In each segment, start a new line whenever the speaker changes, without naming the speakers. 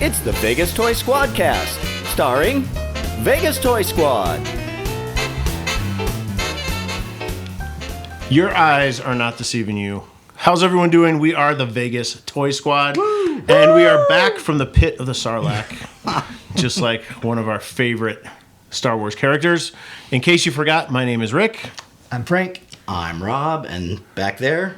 It's the Vegas Toy SquadCast, starring Vegas Toy Squad.
Your eyes are not deceiving you. How's everyone doing? We are the Vegas Toy Squad, and we are back from the pit of the Sarlacc, just like one of our favorite Star Wars characters. In case you forgot, my name is Rick.
I'm Frank.
I'm Rob, and back there,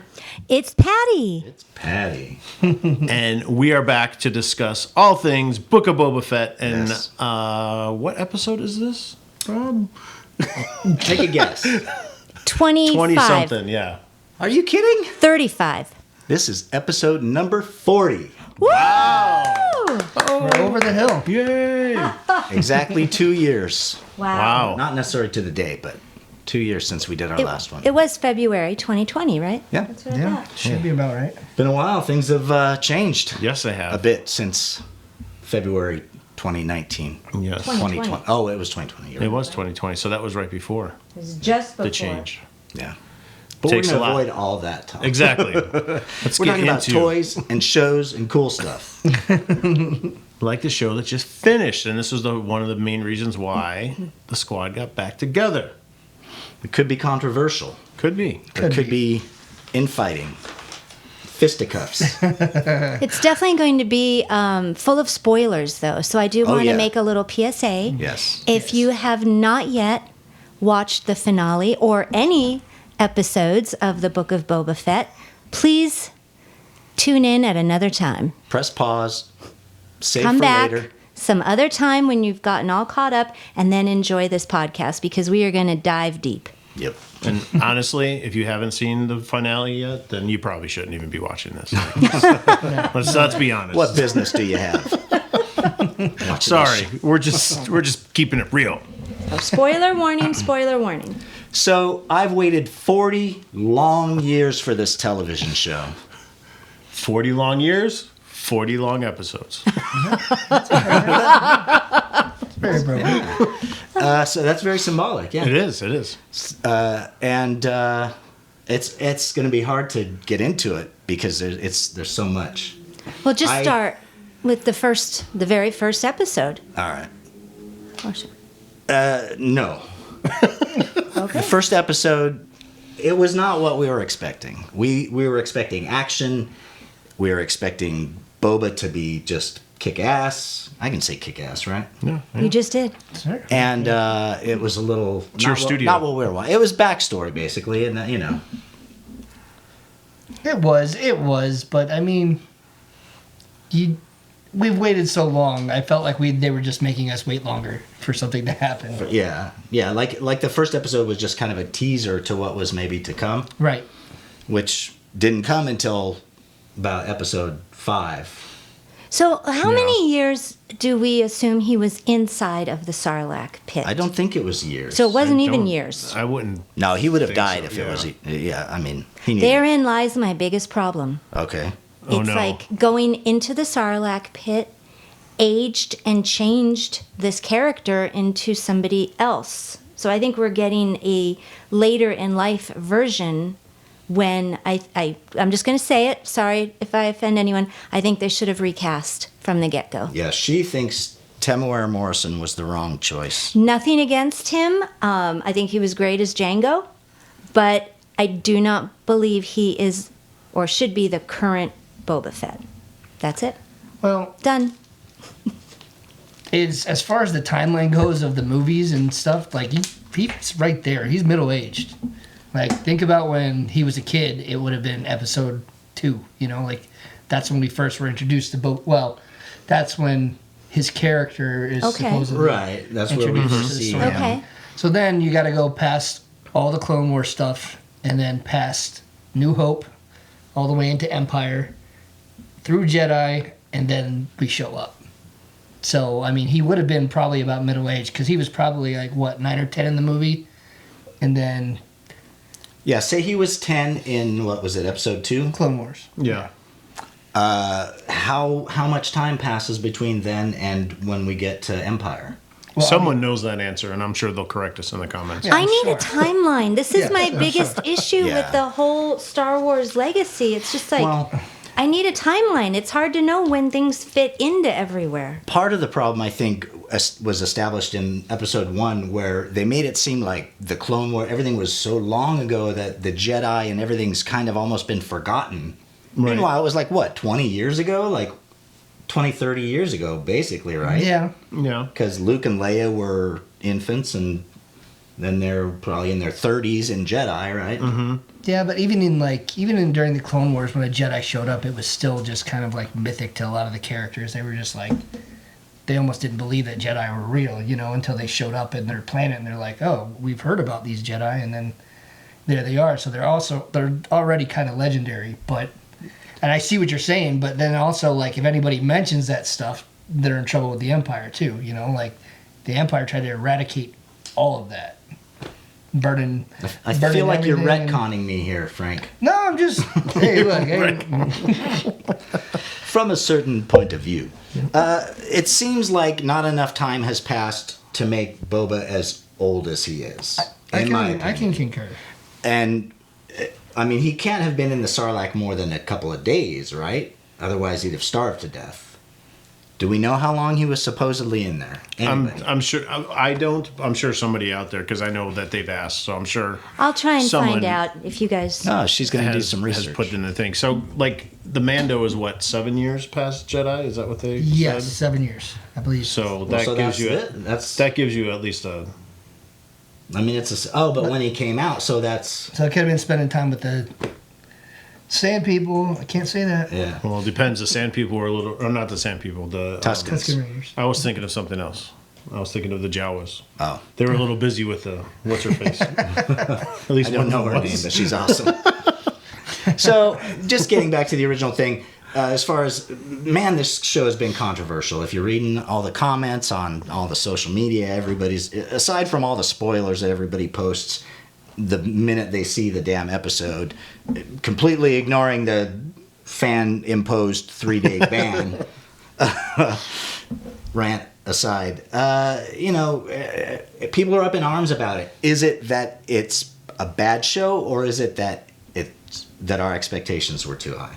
it's Patti.
it's Patti.
And we are back to discuss all things Book of Boba Fett. And
Yes.
what episode is this, Rob?
Take a guess.
25.
20-something, yeah.
Are you kidding?
35.
This is episode number 40.
Woo!
We're over the hill.
Yay!
Exactly 2 years.
Wow.
Not necessarily to the day, but 2 years since we did our last one.
It was February 2020, right?
Yeah.
That's what I
Yeah,
thought.
should be about right.
Been a while. Things have changed
Yes, they have.
a bit since February 2019.
Yes.
2020.
Oh, it was 2020.
It was 2020, so that was right before
It was just before.
the change.
Yeah. But
Takes
we're
a
going to
lot.
avoid all that talk.
Exactly. Let's
We're
get
talking about
into
toys and shows and cool stuff.
like the show that just finished, and this was one of the main reasons why the squad got back together.
It could be controversial.
Could be.
It could be infighting. Fisticuffs.
It's definitely going to be full of spoilers, though. So I do want to
yeah.
make a little PSA.
Yes.
If you have not yet watched the finale or any episodes of the Book of Boba Fett, please tune in at another time.
Press pause. Save
Come
for
back
later.
some other time when you've gotten all caught up, and then enjoy this podcast because we are going to dive deep.
Yep.
And honestly, if you haven't seen the finale yet, then you probably shouldn't even be watching this. Let's be honest.
What business do you have? Watching
Sorry,
this.
we're just keeping it real.
Spoiler warning, spoiler warning.
So I've waited 40 long years for this television show.
40 long years, 40 long episodes.
Very brilliant.
So that's very symbolic. Yeah.
It is. It is.
And it's going to be hard to get into it because there's so much.
Well, just
I-
start with the very first episode.
All right.
Watch it.
No.
Okay.
The first episode, it was not what we were expecting. We were expecting action. We were expecting Boba to be just kick-ass. I can say kick-ass, right?
Yeah.
You just did.
Sure.
And it was a little...
your
not
studio.
Not what we were watching. It was backstory, basically, and, you know.
It was, but I mean, we've waited so long. I felt like they were just making us wait longer for something to happen.
Yeah. Like the first episode was just kind of a teaser to what was maybe to come,
Right.
which didn't come until about episode 5.
So, how many years do we assume he was inside of the Sarlacc pit?
I don't think it was years.
So it wasn't even
Don't-
years.
I wouldn't.
No, he would have
think
died
so,
if
yeah.
it was... Yeah, I mean, he needed...
Therein lies my biggest problem.
Okay.
Oh,
It's
no.
like going into the Sarlacc pit, aged and changed this character into somebody else. So I think we're getting a later in life version when I'm just going to say it. Sorry if I offend anyone. I think they should have recast from the get-go.
Yeah, she thinks Temuera Morrison was the wrong choice.
Nothing against him. I think he was great as Django, but I do not believe he is or should be the current Boba Fett. That's it.
Well,
Done.
as far as the timeline goes of the movies and stuff, like he's right there. He's middle aged. Like think about when he was a kid. It would have been episode 2. You know, like that's when we first were introduced to Boba. Well, that's when his character is
Okay.
supposedly
Right, that's where we
introduced
first
to the
see
story.
him.
Okay.
So then you got to go past all the Clone Wars stuff, and then past New Hope, all the way into Empire, through Jedi, and then we show up. So I mean, he would have been probably about middle age because he was probably like what 9 or 10 in the movie, and then
Yeah, say he was 10 in, what was it, episode 2?
Clone Wars.
Yeah.
How much time passes between then and when we get to Empire?
Well,
Someone knows that answer, and I'm sure they'll correct us in the comments.
Yeah.
I need
sure.
a timeline. This is
Yeah,
my
sure,
biggest issue
Yeah.
with the whole Star Wars legacy. It's just like,
Well,
I need a timeline. It's hard to know when things fit into everywhere.
Part of the problem, I think, was established in episode 1, where they made it seem like the Clone War, everything was so long ago that the Jedi and everything's kind of almost been forgotten.
Right.
Meanwhile, it was like, what, 20 years ago? Like 20, 30 years ago, basically, right?
Yeah.
Yeah.
Because Luke and Leia were infants, and then they're probably in their 30s in Jedi, right?
Mm-hmm.
Yeah, but even during the Clone Wars, when a Jedi showed up, it was still just kind of like mythic to a lot of the characters. They were just like, they almost didn't believe that Jedi were real, until they showed up in their planet, and they're like, oh, we've heard about these Jedi, and then there they are. So they're already kind of legendary. But, and I see what you're saying, but then also, like, if anybody mentions that stuff, they're in trouble with the Empire too. Like the Empire tried to eradicate all of that.
I feel like you're retconning me here, Frank.
No, I'm just. Hey, look.
From a certain point of view, it seems like not enough time has passed to make Boba as old as he is.
I can concur.
And I mean, he can't have been in the Sarlacc more than a couple of days, right? Otherwise, he'd have starved to death. Do we know how long he was supposedly in there? Anybody?
I'm sure. I don't. I'm sure somebody out there, because I know that they've asked. So I'm sure.
I'll try and
someone
find out if you guys.
No, she's going to do
has
some research.
put in the thing. So like the Mando is what, 7 years past Jedi? Is that what they
Yes,
said?
7 years, I believe.
So that
so
gives
that's
you
it.
that gives you at least a.
I mean, but when he came out, so that's...
So I could have been spending time with the Sand People. I can't say that.
Yeah.
Well, it depends. The Sand People were a little, or not the Sand People. The
Tuscans.
Tusken Raiders.
I was thinking of something else. I was thinking of the Jawas.
Oh.
They were a little busy with the what's her face. At least
I don't
one
know
of
her
them
name,
was.
but she's awesome. So, just getting back to the original thing, as far as, man, this show has been controversial. If you're reading all the comments on all the social media, aside from all the spoilers that everybody posts the minute they see the damn episode, completely ignoring the fan-imposed 3-day ban, rant aside, people are up in arms about it. Is it that it's a bad show, or is it that our expectations were too high?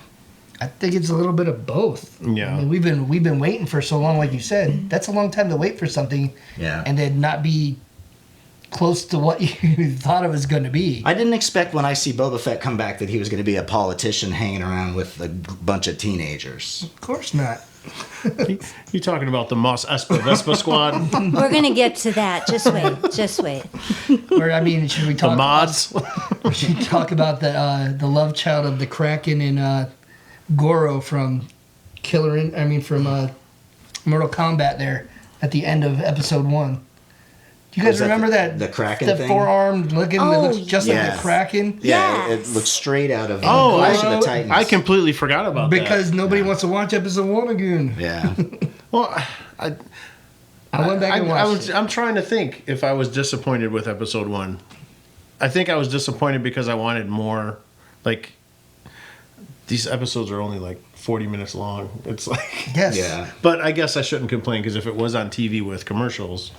I think it's a little bit of both.
Yeah.
I mean, we've been waiting for so long, like you said. That's a long time to wait for something,
Yeah.
and then not be close to what you thought it was going to be.
I didn't expect when I see Boba Fett come back that he was going to be a politician hanging around with a bunch of teenagers.
Of course not.
You talking about the Mos Espa Vespa squad?
We're gonna get to that. Just wait.
Or I mean, should we
The
talk?
mods?
Should we talk about the love child of the Kraken and Goro from Mortal Kombat there at the end of episode 1. Do you guys
Was that
remember that?
the Kraken
the
thing?
four-armed looking that looks just like
Yeah.
the Kraken?
Yeah,
Yes.
it looks straight out of
Oh,
Clash of
I-
the Titans.
I completely forgot about
Because
that.
nobody wants to watch episode 1 again.
Yeah.
Well,
I went back and watched it.
I'm trying to think if I was disappointed with episode 1. I think I was disappointed because I wanted more. Like, these episodes are only like 40 minutes long. It's like,
Yes.
Yeah.
but I guess I shouldn't complain, because if it was on TV with commercials,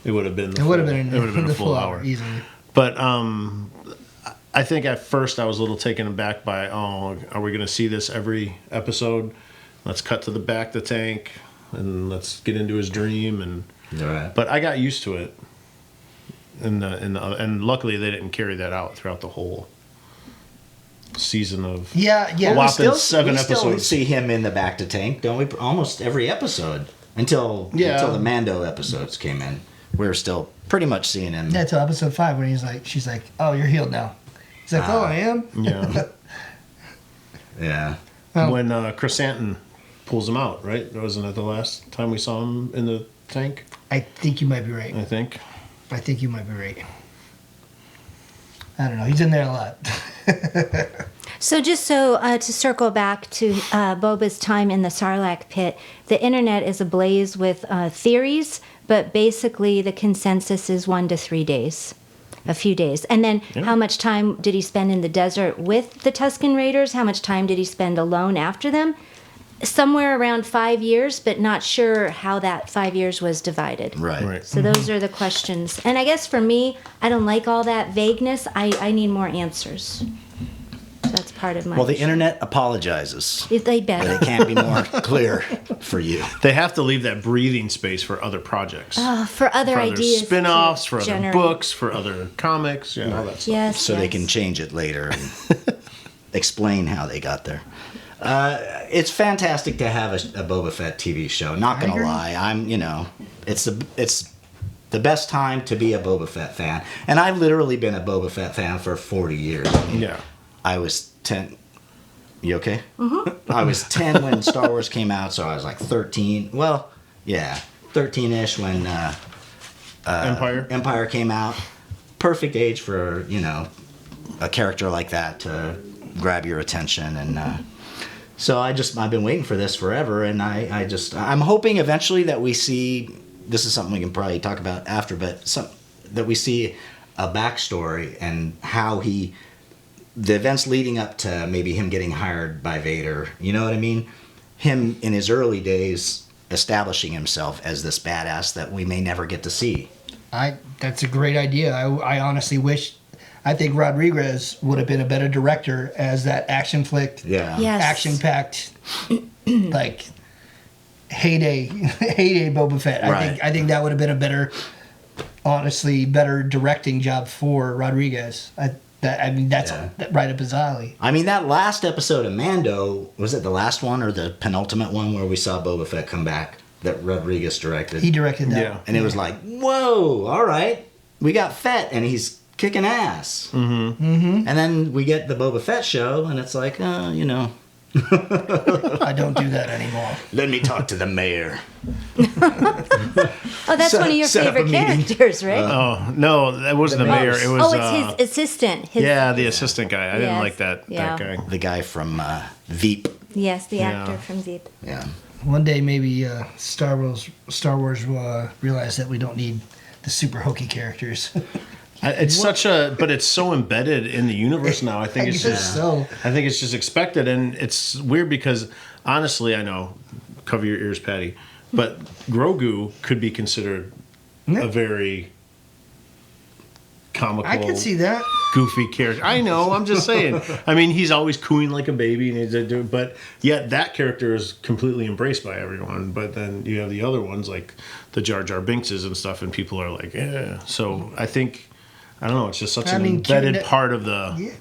it would have been.
It would have been
a full hour
easily.
But I think at first I was a little taken aback by, are we going to see this every episode? Let's cut to the back of the tank and let's get into his dream. And
Right.
but I got used to it. And luckily they didn't carry that out throughout the whole season of
Yeah.
a whopping
we
7
still
episodes.
see him in the back to tank, don't we? Almost every episode until the Mando episodes came in. We're still pretty much seeing him.
Yeah, till episode 5 when she's like, "Oh, you're healed now." He's like, "Oh, I am."
Yeah.
Yeah.
Oh.
When Chrysanthemum pulls him out, right? Wasn't it the last time we saw him in the tank?
I think you might be right.
I think.
I think you might be right. I don't know. He's in there a lot.
So just to circle back to Boba's time in the Sarlacc pit, the internet is ablaze with theories, but basically the consensus is 1 to 3 days, a few days. And then how much time did he spend in the desert with the Tusken Raiders? How much time did he spend alone after them? Somewhere around 5 years, but not sure how that 5 years was divided.
Right.
So those are the questions. And I guess for me, I don't like all that vagueness. I need more answers. That's part of my.
Well, the internet apologizes.
They
But
better.
it can't be more clear for you.
They have to leave that breathing space for other projects.
For other
for other
ideas.
spin-offs,
to
for other
generate.
books, for other comics, all that stuff.
Yes.
So they
yes.
can change it later and explain how they got there. It's fantastic to have a Boba Fett TV show. Not gonna
agree.
lie, it's the best time to be a Boba Fett fan, and I've literally been a Boba Fett fan for 40 years.
Yeah.
I was 10. You okay? Mm-hmm. I was 10 when Star Wars came out, so I was like 13. Well, yeah, 13-ish when Empire came out. Perfect age for a character like that to grab your attention, and so I've been waiting for this forever, and I'm hoping eventually that we see. This is something we can probably talk about after, but that we see a backstory and how the events leading up to maybe him getting hired by Vader. You know what I mean? Him in his early days establishing himself as this badass that we may never get to see.
That's a great idea. I honestly wish. I think Rodriguez would have been a better director as that action flick,
Yeah.
Yes.
action-packed, like heyday Boba Fett.
Right.
I think that would have been a better directing job for Rodriguez. That's right up his alley.
I mean, that last episode of Mando, was it the last one or the penultimate one where we saw Boba Fett come back that Rodriguez directed?
He directed that.
Yeah.
one.
And it was like, whoa, all right, we got Fett and he's kicking ass. Mm-hmm. Mm-hmm. And then we get the Boba Fett show and it's like,
I don't do that anymore.
let me talk to the mayor.
Oh, that's one of your
set up a
favorite
meeting.
characters, right?
Oh, no, that wasn't the mayor. It was
it's his assistant.
the assistant guy. I didn't
Yes,
like that
yeah.
guy.
The guy from Veep.
Yes, the
Yeah.
actor from Zeep.
Yeah.
One day, maybe Star Wars will realize that we don't need the super hokey characters.
It's but it's so embedded in the universe now. I think it's
guess
just
so.
I think it's just expected, and it's weird because honestly, I know, cover your ears, Patti, but Grogu could be considered a very comical.
I can see that.
Goofy character. I know. I'm just saying. I mean, he's always cooing like a baby, but yet that character is completely embraced by everyone. But then you have the other ones like the Jar Jar Binkses and stuff, and people are like, yeah. So I think I don't know. It's just such an embedded part of the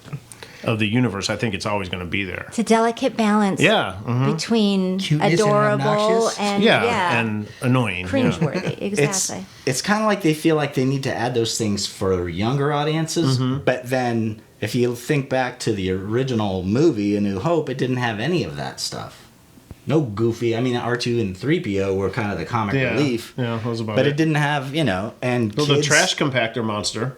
universe. I think it's always going to be there.
It's a delicate balance.
Yeah. Mhm.
Between
Cuteness and
adorable
obnoxious.
and
and annoying. Yeah.
cringeworthy. Exactly.
It's kind of like they feel like they need to add those things for younger audiences, but then if you think back to the original movie, A New Hope, it didn't have any of that stuff. No goofy. I mean, R2 and 3PO were kind of the comic relief.
Yeah, that was about
but
it.
it didn't have, and
Well,
kids,
the trash compactor monster.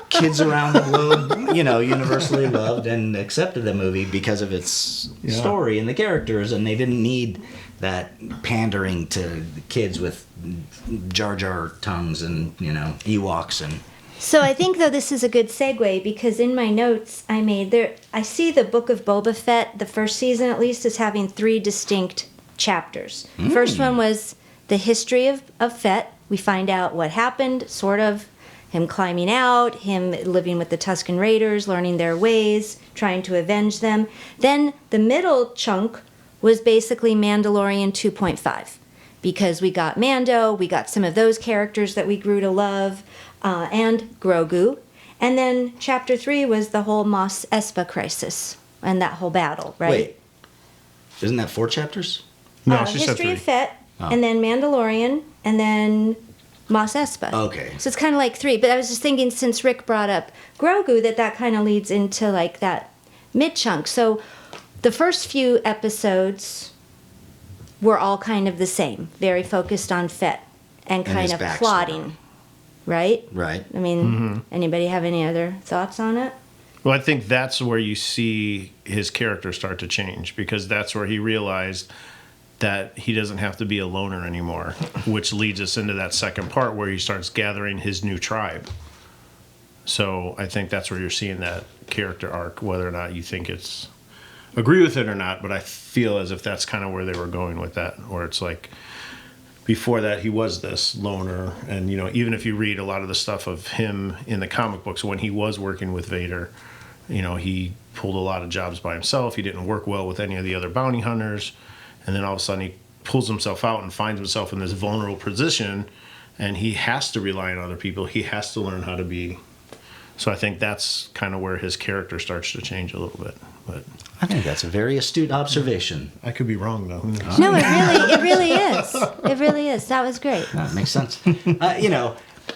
kids around the globe, universally loved and accepted the movie because of its story and the characters, and they didn't need that pandering to the kids with Jar Jar tongues and, Ewoks and...
So I think though this is a good segue because in my notes I made there I see the Book of Boba Fett, the first season at least, as having 3 distinct chapters. First one was the history of Fett. We find out what happened, sort of, him climbing out, him living with the Tusken Raiders, learning their ways, trying to avenge them. Then the middle chunk was basically Mandalorian 2.5 because we got Mando, we got some of those characters that we grew to love, and Grogu. And then chapter 3 was the whole Mos Espa crisis and that whole battle, right?
Wait, isn't that 4 chapters?
No, she said
History
3.
of Fett, and then Mandalorian, and then Mos Espa.
Okay.
So it's kind of like 3. But I was just thinking, since Rick brought up Grogu, that kind of leads into like that mid-chunk. So the first few episodes were all kind of the same, very focused on Fett and kind
his
of
backstory.
plotting, right?
Right.
I mean, anybody have any other thoughts on it?
Well, I think that's where you see his character start to change because that's where he realized that he doesn't have to be a loner anymore, which leads us into that second part where he starts gathering his new tribe. So I think that's where you're seeing that character arc, whether or not you think it's agree with it or not, but I feel as if that's kind of where they were going with that, where it's like before that he was this loner, and even if you read a lot of the stuff of him in the comic books when he was working with Vader he pulled a lot of jobs by himself. He didn't work well with any of the other bounty hunters. And then all of a sudden he pulls himself out and finds himself in this vulnerable position, and he has to rely on other people. He has to learn how to be. So I think that's kind of where his character starts to change a little bit. But
I think that's a very astute observation.
I could be wrong, though.
No, it really is. It really is. That was great.
That makes sense.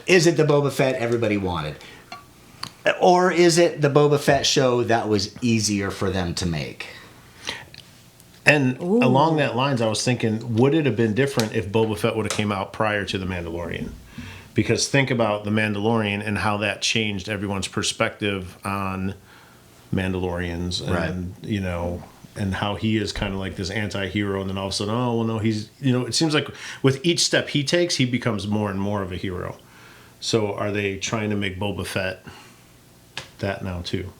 Is it the Boba Fett everybody wanted? Or is it the Boba Fett show that was easier for them to make?
And along that lines, I was thinking, would it have been different if Boba Fett would have came out prior to The Mandalorian? Because think about The Mandalorian and how that changed everyone's perspective on Mandalorians, and and how he is kind of like this anti-hero, and then all of a sudden, oh well, no, he's it seems like with each step he takes, he becomes more and more of a hero. So are they trying to make Boba Fett that now too?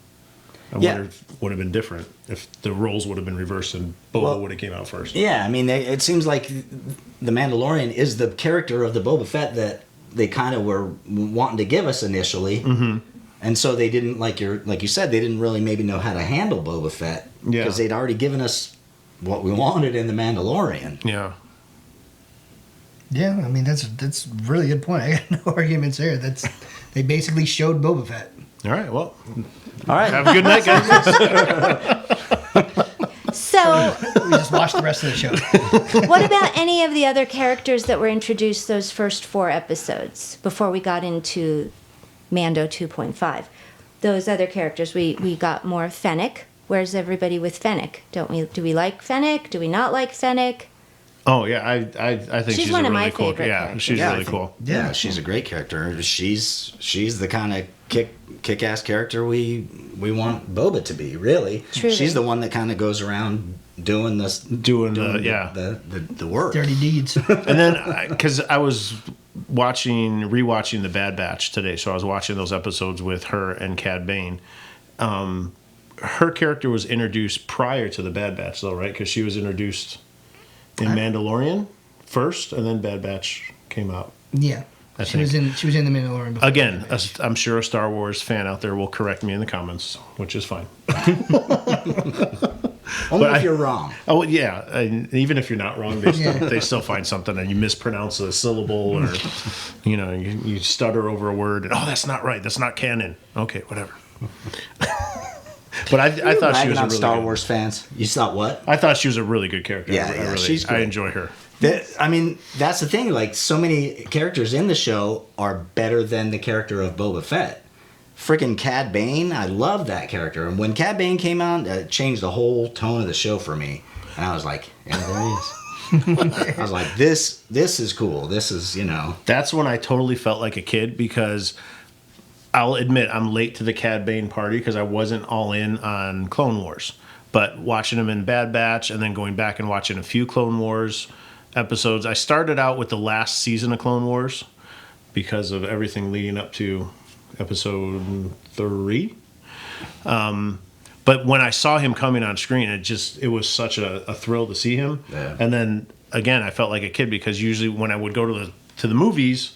I wonder if it would have been different if the roles would have been reversed and Boba would have came out first.
Yeah, I mean, it seems like The Mandalorian is the character of the Boba Fett that they kind of were wanting to give us initially. Mm-hmm. And so they didn't, like you said, they didn't really maybe know how to handle Boba Fett. Because they'd already given us what we wanted in The Mandalorian.
Yeah.
Yeah, I mean, that's a really good point. I got no arguments there. They basically showed Boba Fett.
All right, well.
All right.
Have a good night, guys.
So,
We just watched the rest of the show.
what about any of the other characters that were introduced those first 4 episodes before we got into Mando 2.5? Those other characters, we got more Fennec. Where's everybody with Fennec? Do we like Fennec? Do we not like Fennec?
Oh yeah, I think she's
one
a
of
really
my
cool.
favorite
Yeah,
characters.
she's really cool.
Yeah, she's a great character. She's the kind of kick-ass character we want Boba to be. Really,
Truly.
She's the one that kind of goes around doing the work.
Dirty deeds.
And then because I was rewatching the Bad Batch today, so I was watching those episodes with her and Cad Bane. Her character was introduced prior to the Bad Batch, though, right? Because she was introduced in Mandalorian first, and then Bad Batch came out.
Yeah. She was in The Mandalorian before.
Again, I'm sure a Star Wars fan out there will correct me in the comments, which is fine.
Only if you're wrong.
Oh yeah, and even if you're not wrong, they still find something, and you mispronounce a syllable, or you stutter over a word, and that's not right. That's not canon. Okay, whatever. But I thought she was a really
Star Wars fans. You thought what?
I thought she was a really good character.
Yeah, she's great.
I enjoy her.
I mean, that's the thing. Like, so many characters in the show are better than the character of Boba Fett. Freaking Cad Bane, I love that character. And when Cad Bane came out, it changed the whole tone of the show for me. And I was like, yeah, there he is. I was like, this is cool. This is,
That's when I totally felt like a kid, because I'll admit I'm late to the Cad Bane party because I wasn't all in on Clone Wars. But watching him in Bad Batch and then going back and watching a few Clone Wars episodes, I started out with the last season of Clone Wars because of everything leading up to episode 3. But when I saw him coming on screen, it was such a thrill to see him.
Yeah.
And then again, I felt like a kid, because usually when I would go to the movies,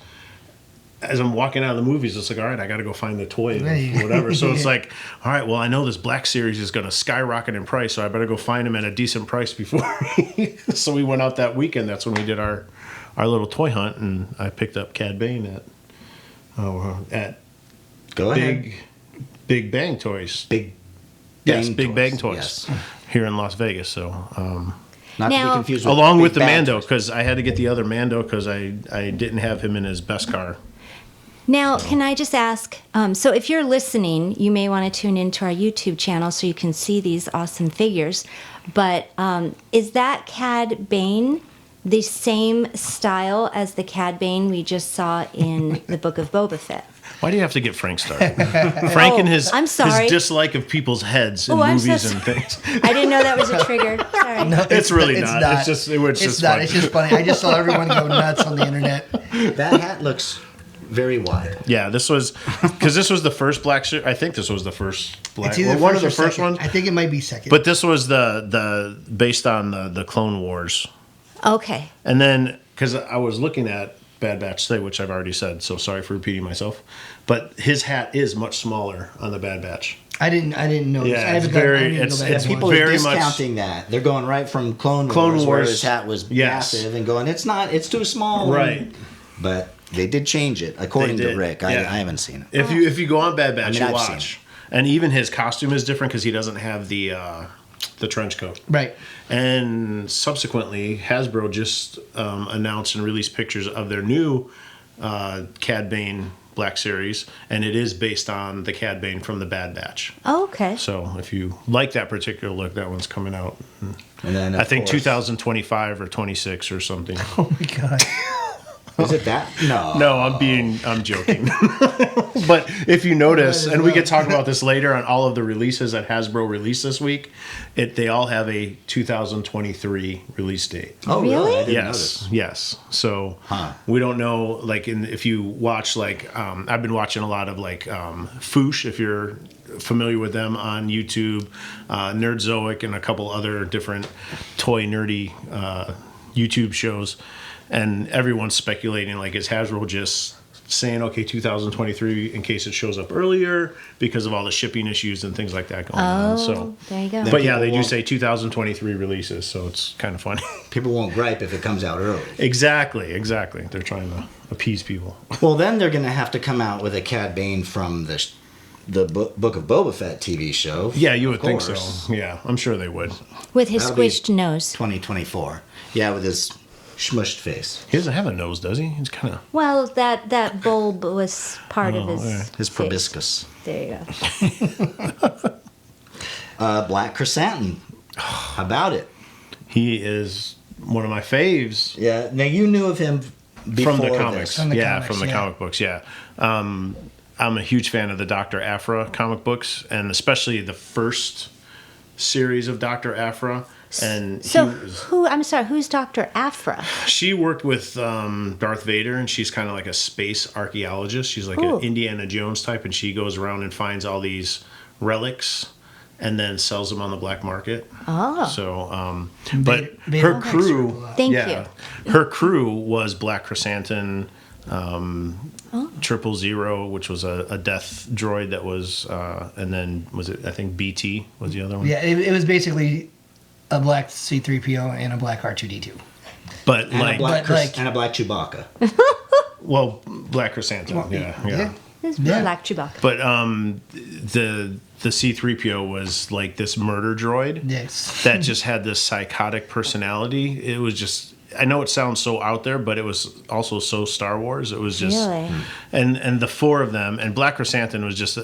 as I'm walking out of the movies, it's like, all right, I got to go find the toy or whatever. So it's like, all right, well, I know this Black Series is going to skyrocket in price, so I better go find him at a decent price before. So we went out that weekend. That's when we did our little toy hunt, and I picked up Cad Bane at
Go ahead.
Big Bang Toys.
Big
Bang Toys
Yes.
here in Las Vegas. So
Not to
Now-
be confused with
along with the
Big Bad
Mando,
Toys.
because I had to get the other Mando because I didn't have him in his best car.
Now, can I just ask, so if you're listening, you may want to tune into our YouTube channel so you can see these awesome figures. But is that Cad Bane the same style as the Cad Bane we just saw in the Book of Boba Fett?
Why do you have to get Frank started? Frank and his
I'm sorry.
his dislike of people's heads in
I'm so
movies and things.
I didn't know that was a trigger. Sorry.
No,
It's really not. It's just
It's not.
funny.
It's just funny. I just saw everyone go nuts on the internet.
That hat looks very wide.
Yeah, this was the first Black Series. I think this was the first Black.
It's either
One of
first
the
or
first
second.
ones.
I think it might be second.
But this was the based on the Clone Wars.
Okay.
And then, because I was looking at Bad Batch today, which I've already said, so sorry for repeating myself, but his hat is much smaller on the Bad Batch.
I didn't know.
Yeah,
I
it's
haven't gone- I
very-
didn't even
it's-
go back
it's
and
People
watch.
are
very much-
discounting that. They're going right from Clone Wars, where his hat was
Yes.
massive, and going, it's too small.
Right.
But they did change it, according
They
to
did,
Rick.
yeah.
I haven't seen it.
If you go on Bad Batch,
I mean,
you
I've
watch,
seen
and even his costume is different because he doesn't have the trench coat.
Right.
And subsequently, Hasbro just announced and released pictures of their new Cad Bane Black Series, and it is based on the Cad Bane from the Bad Batch.
Oh, okay.
So if you like that particular look, that one's coming out.
And then,
I
of
think
course-
2025 or 26 or something.
Oh my god.
Is it that? No.
No, I'm joking. But if you notice, and we could talk about this later on all of the releases that Hasbro released this week, they all have a 2023 release date.
Oh, really?
Really?
I didn't
Yes,
notice.
yes. So
Huh.
we don't know. Like, if you watch, like, I've been watching a lot of like Foosh, if you're familiar with them on YouTube, Nerdzoic, and a couple other different toy nerdy YouTube shows, and everyone's speculating, like, is Hasbro just saying, okay, 2023 in case it shows up earlier because of all the shipping issues and things like that going on. So,
Oh, there you go.
but yeah,
people
they do
won't-
say 2023 releases, so it's kind of funny.
People won't gripe if it comes out early.
Exactly. They're trying to appease people.
Well, then they're going to have to come out with a Cad Bane from the Book of Boba Fett TV show.
Yeah, you would
Of
think
course.
so. Yeah, I'm sure they would.
With his
That'll be-
squished nose.
2024. Yeah, with his smushed face.
He doesn't have a nose, does he? He's kind of.
Well, that bulb was part of his.
yeah.
His
face.
proboscis.
There you go.
Black Chrysanthemum. How about it?
He is one of my faves
Yeah. Now, you knew of him before
from the comics.
this.
From the
yeah,
comics,
from the
yeah.
comic books. Yeah. I'm a huge fan of the Dr. Aphra comic books, and especially the first series of Dr. Aphra. And
So
he was,
who's Dr. Aphra?
she worked with Darth Vader, and she's kind of like a space archaeologist. She's like
Ooh.
an Indiana Jones type, and she goes around and finds all these relics and then sells them on the black market.
Oh.
So, but
Vader
her
likes her a
crew,
lot.
Thank
her crew was Black Chrysanthemum,
Oh.
000, which was a death droid that was, and then was it? I think BT was the other one.
Yeah, it was basically a black C-3PO and a black R2-D2.
But
And,
like,
a black
but, like-
and a black Chewbacca.
well, Black Chrysanthemum, yeah.
It's
Yeah.
Black Chewbacca.
But the C-3PO was like this murder droid
Yes.
that just had this psychotic personality. It was just, I know it sounds so out there, but it was also so Star Wars. It was just,
Really?
and the four of them, and Black Chrysanthemum was just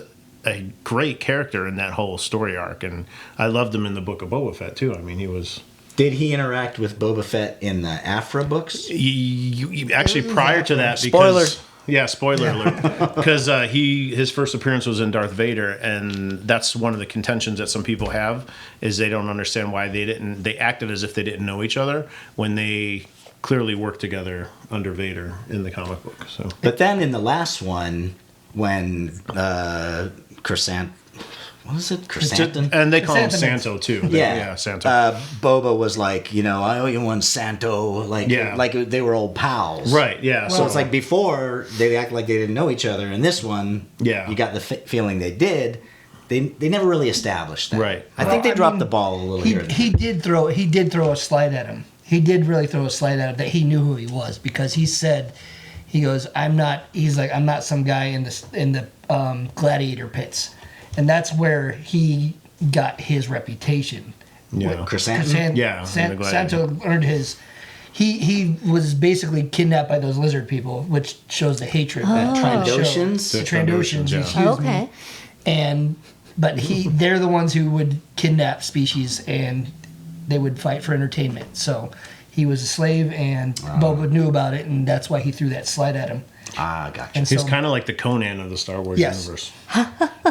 a great character in that whole story arc, and I loved him in the Book of Boba Fett too. I mean, he was.
Did he interact with Boba Fett in the Afra books?
Actually, prior to that, because spoiler alert, because his first appearance was in Darth Vader, and that's one of the contentions that some people have is they don't understand why they acted as if they didn't know each other when they clearly worked together under Vader in the comic book. So
But then in the last one, when what was it? Chrysanthemum?
and they call him
Chrysanthemum.
Santo too.
Yeah,
Santo.
Boba was like, I owe you one Santo, like they were old pals.
Right, yeah.
So it's like before they act like they didn't know each other. In this one,
Yeah.
you got the feeling they did. They never really established that.
Right.
I think they
Well, I
dropped
mean,
the ball a little here. and there.
He did throw a slide at him. He did really throw a slide at him that he knew who he was, because he said, he goes, I'm not some guy in the gladiator pits. And that's where he got his reputation.
yeah.
Chrysanthemum.
Yeah, in the gladiator.
Santo earned his. He was basically kidnapped by those lizard people, which shows the hatred that
Trandoshans?
The
The
Trandoshans,
Trandoshans, yeah.
excuse
Okay.
me. And but they're the ones who would kidnap species, and they would fight for entertainment. So he was a slave, and Boba knew about it, and that's why he threw that slide at him.
Ah, gotcha.
And
He's
so,
kind of like the Conan of the Star Wars
Yes.
universe.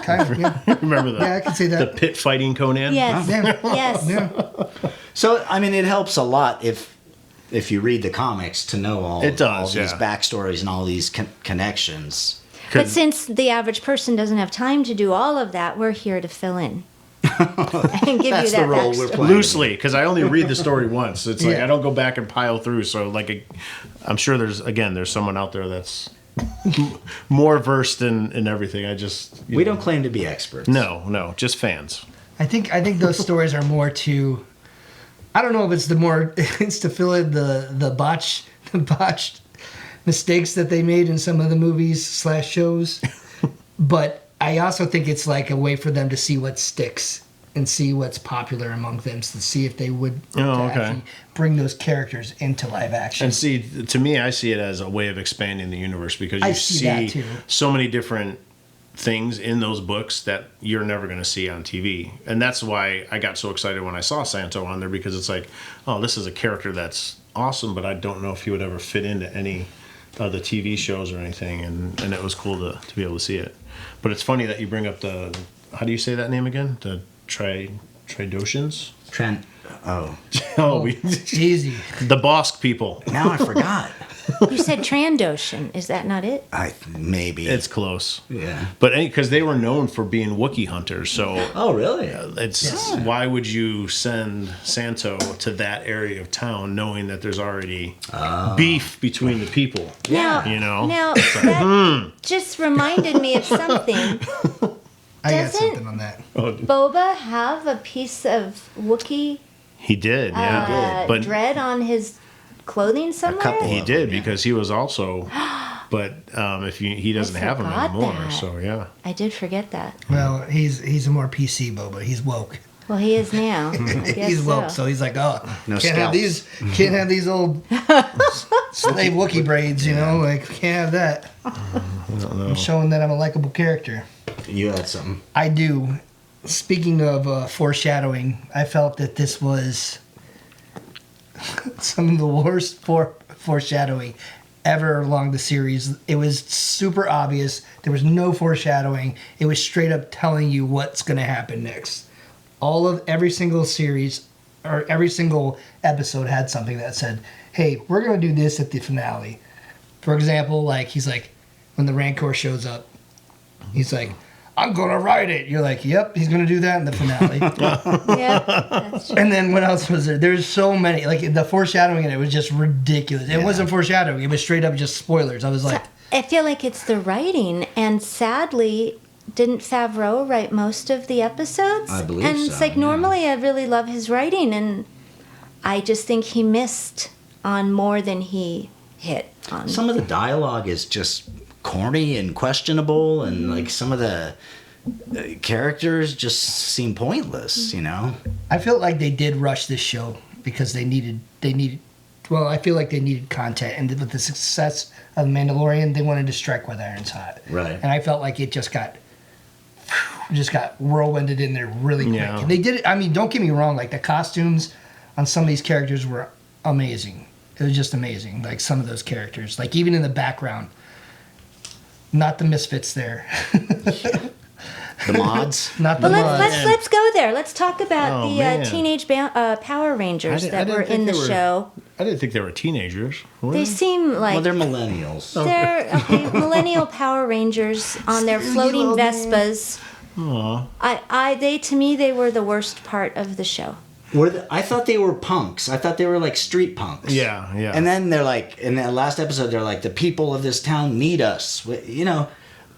kind of, yeah.
Remember that?
Yeah, I can see
The
that.
pit fighting Conan?
Yes.
Yeah.
Yes.
Yeah.
So I mean, it helps a lot if you read the comics to know all
It does,
these
yeah.
backstories and all these connections.
But since the average person doesn't have time to do all of that, we're here to fill in and give
That's
you that
the role we're
backstory.
playing.
Loosely, because I only read the story once. It's like
Yeah.
I don't go back and pile through. So like, I'm sure there's someone out there that's more versed in everything. I just
We don't claim to be experts.
no, just fans.
I think those stories are more to. I don't know if it's to fill in the botched mistakes that they made in some of the movies / shows, but I also think it's like a way for them to see what sticks and see what's popular among them, to see if they would actually bring those characters into live action.
And see, to me, I see it as a way of expanding the universe because you
I see that too.
so many different things in those books that you're never going to see on TV. And that's why I got so excited when I saw Santo on there, because it's like, oh, this is a character that's awesome, but I don't know if he would ever fit into any of the TV shows or anything. And it was cool to be able to see it. But it's funny that you bring up how do you say that name again? The Trandoshians?
Easy.
The Bosk people.
Now I forgot.
You said Trandoshan. Is that not it?
Maybe.
It's close.
Yeah.
But because they were known for being Wookiee hunters, so
Oh, really?
why would you send Santo to that area of town knowing that there's already beef between the people?
Now,
You know?
Now, that just reminded me of something.
I got
Doesn't-
something on that.
Boba have a piece of Wookiee
He did, yeah. But
dread on his clothing somewhere?
couple.
he did because he was also. But if he doesn't have them
forgot
anymore,
that.
so yeah.
I did forget that.
Well, he's a more PC Boba. He's woke.
Well, he is now. I guess
He's woke, so he's like, oh,
No
can't have these old slave Wookiee braids, like can't have that. I'm showing that I'm a likable character.
You had something.
I do. Speaking of foreshadowing, I felt that this was some of the worst foreshadowing ever along the series. It was super obvious. There was no foreshadowing. It was straight up telling you what's going to happen next. Every single series or every single episode had something that said, hey, we're going to do this at the finale. For example, he's like, when the Rancor shows up, he's like, I'm going to ride it. You're like, yep, he's going to do that in the finale.
Yeah, that's true.
And then what else was there? There's so many. The foreshadowing in it was just ridiculous. It wasn't foreshadowing. It was straight up just spoilers. I was like...
I feel like it's the writing, and sadly, didn't Favreau write most of the episodes?
I believe
and
so,
it's like,
yeah.
normally I really love his writing, and I just think he missed on more than he hit on.
Some of the dialogue is just corny and questionable, and some of the characters just seem pointless,
I felt like they did rush this show because they needed well, I feel like they needed content, and with the success of The Mandalorian, they wanted to strike while the iron's hot.
Right.
And I felt like it just got whirlwinded in there really quick.
Yeah.
And they did it. I mean, don't get me wrong. The costumes on some of these characters were amazing. It was just amazing. Some of those characters, even in the background, not the misfits there.
The mods.
Not the
But
mods.
let's go there. Let's talk about
Oh,
the
man.
Teenage Power Rangers that were in the show.
I didn't think they were teenagers. Were
They seem like
Well, they're millennials.
they're Millennial Power Rangers on their floating Vespas.
Aw.
To me, they were the worst part of the show.
I thought they were punks. I thought they were street punks.
Yeah.
And then they're in the last episode, they're like, the people of this town need us.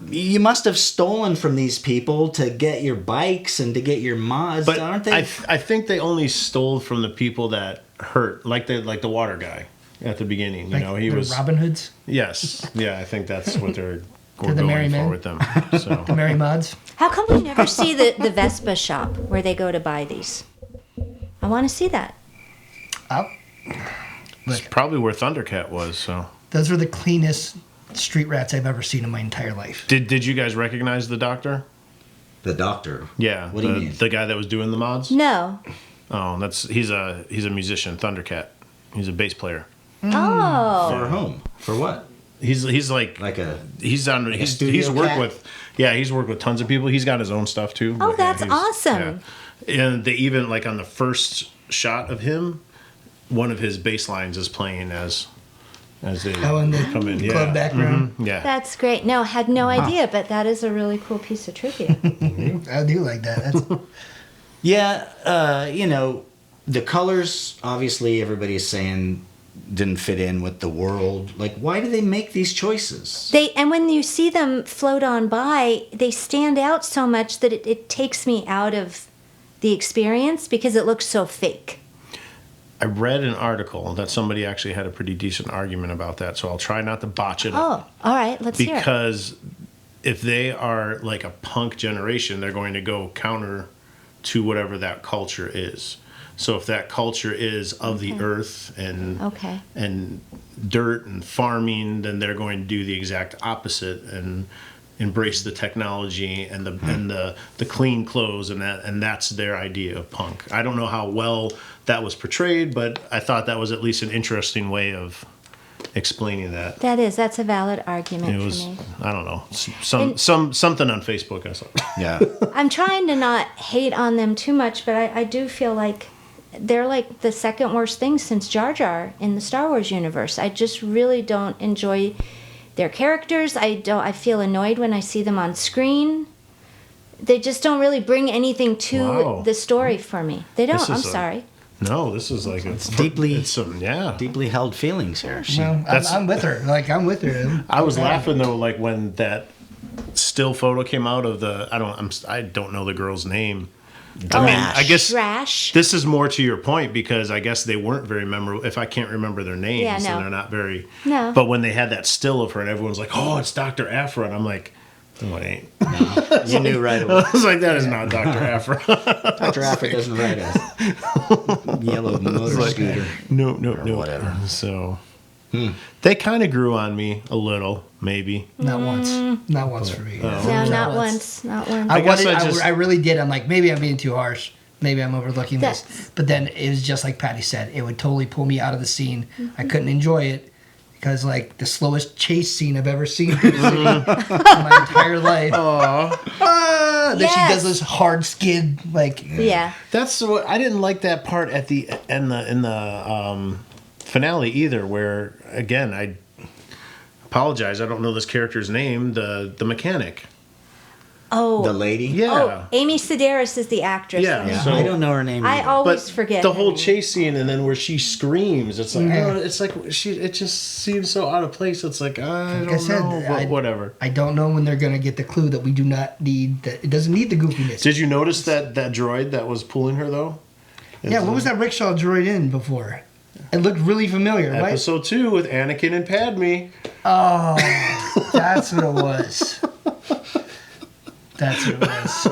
You must have stolen from these people to get your bikes and to get your mods,
But
aren't they?
I think they only stole from the people that hurt, like the water guy at the beginning. He
the
was
Robin Hoods,
Yes, yeah. I think that's what they're
the Merry
going
Men?
for with them. So
the Merry Mods.
How come we never see the Vespa shop where they go to buy these? I want to see that.
Oh,
it's probably where Thundercat was. So
those were the cleanest street rats I've ever seen in my entire life.
did you guys recognize the doctor?
The doctor.
Yeah.
What do you mean?
The guy that was doing the mods?
No.
Oh, he's a musician, Thundercat. He's a bass player.
Oh.
For whom? For what?
He's like
a
he's
studio
worked
cat?
he's worked with tons of people. He's got his own stuff too.
Oh,
but,
that's
he's-
awesome.
Yeah. And they even on the first shot of him, one of his bass lines is playing as they
In the
come in.
club background.
Yeah.
That's great. No, had no idea, but that is a really cool piece of trivia.
I do like that. That's,
Yeah, the colors, obviously everybody is saying didn't fit in with the world. Like, why do they make these choices?
And when you see them float on by, they stand out so much that it takes me out of the experience because it looks so fake.
I read an article that somebody actually had a pretty decent argument about that, so I'll try not to botch it up.
Oh, all right, let's hear it.
Because if they are like a punk generation, they're going to go counter to whatever that culture is. So if that culture is of the earth and dirt and farming, then they're going to do the exact opposite and embrace the technology and the clean clothes and that's their idea of punk. I don't know how well that was portrayed, but I thought that was at least an interesting way of explaining that.
That's a valid argument
It was,
for me.
I don't know, something on Facebook I saw.
Yeah.
I'm trying to not hate on them too much, but I do feel like they're like the second worst thing since Jar Jar in the Star Wars universe. I just really don't enjoy their characters. I feel annoyed when I see them on screen. They just don't really bring anything to the story for me. They don't. I'm sorry.
No, this is like
deeply held feelings here.
I'm with her. Like, I'm with her.
I was laughing though, like when that still photo came out of the I don't know the girl's name. I mean, I guess
Trash.
this is more to your point because I guess they weren't very memorable. If I can't remember their names, then they're not very.
No.
But when they had that still of her and everyone's like, "Oh, it's Dr. Aphra," and I'm like, "No, it ain't."
You knew right away.
I was like, "That is not Dr. Aphra."
Dr. Aphra doesn't ride a yellow motor scooter.
No.
Whatever.
So they kind of grew on me a little, maybe.
Not once. Not once for me.
No, not once. Not once.
I really did. I'm like, maybe I'm being too harsh. Maybe I'm overlooking this. But then it was just like Patti said. It would totally pull me out of the scene. I couldn't enjoy it because, like, the slowest chase scene I've ever seen in my entire life. Then she does this hard skid, like.
Yeah.
That's what I didn't like that part at the in the finale either, where again I apologize, I don't know this character's name, the mechanic.
Oh,
The lady?
Yeah.
Oh, Amy Sedaris is the actress.
Yeah.
Yeah,
So-
I don't know her name
I
either.
always forget
the
her
whole
name.
chase scene, and then where she screams, it's like it's like it just seems so out of place. It's like I don't know, but whatever.
I don't know when they're gonna get the clue that we do not need. That it doesn't need the goofiness.
Did you notice that droid that was pulling her though?
Yeah, what was that rickshaw droid in before? It looked really familiar, right?
Episode 2 with Anakin and Padme.
Oh, that's what it was. That's what it was.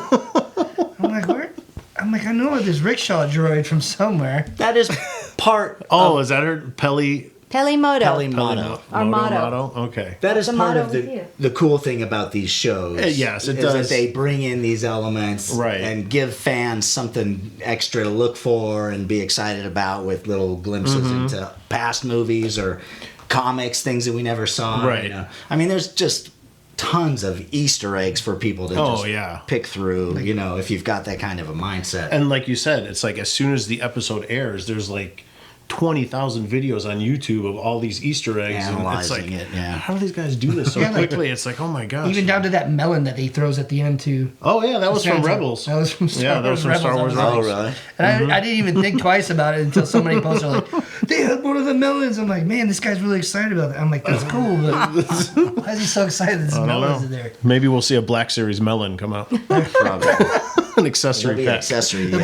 I'm like, where? I'm like, I know this rickshaw droid from somewhere.
That is part
Oh, is that her? Pelimoto.
Pelimoto.
Our motto.
Okay.
That is
The
part
motto
of
with you.
the cool thing about these shows.
Yes, it
is
does.
that they bring in these elements
Right.
and give fans something extra to look for and be excited about with little glimpses into past movies or comics, things that we never saw.
Right.
You know? I mean, there's just tons of Easter eggs for people to just pick through, you know, if you've got that kind of a mindset.
And like you said, it's like as soon as the episode airs, there's like 20,000 videos on YouTube of all these Easter eggs.
Analyzing
and it's like,
it, yeah.
how do these guys do this so
Yeah, like
quickly? It's like, oh my gosh.
Even down to that melon that he throws at the end too.
Oh yeah, that was from
Sounds like-
Rebels.
That was from Star
that was
Wars
from Star Wars
Rebels.
Oh,
Rebels.
really?
And I didn't even think twice about it until somebody posted like, they had one of the melons. I'm like, man, this guy's really excited about that. I'm like, that's cool, but why is he so excited that this
I don't
melon's
know.
in there?
Maybe we'll see a Black Series melon come out.
Probably.
An accessory
It'll be an
pet.
accessory.
He'll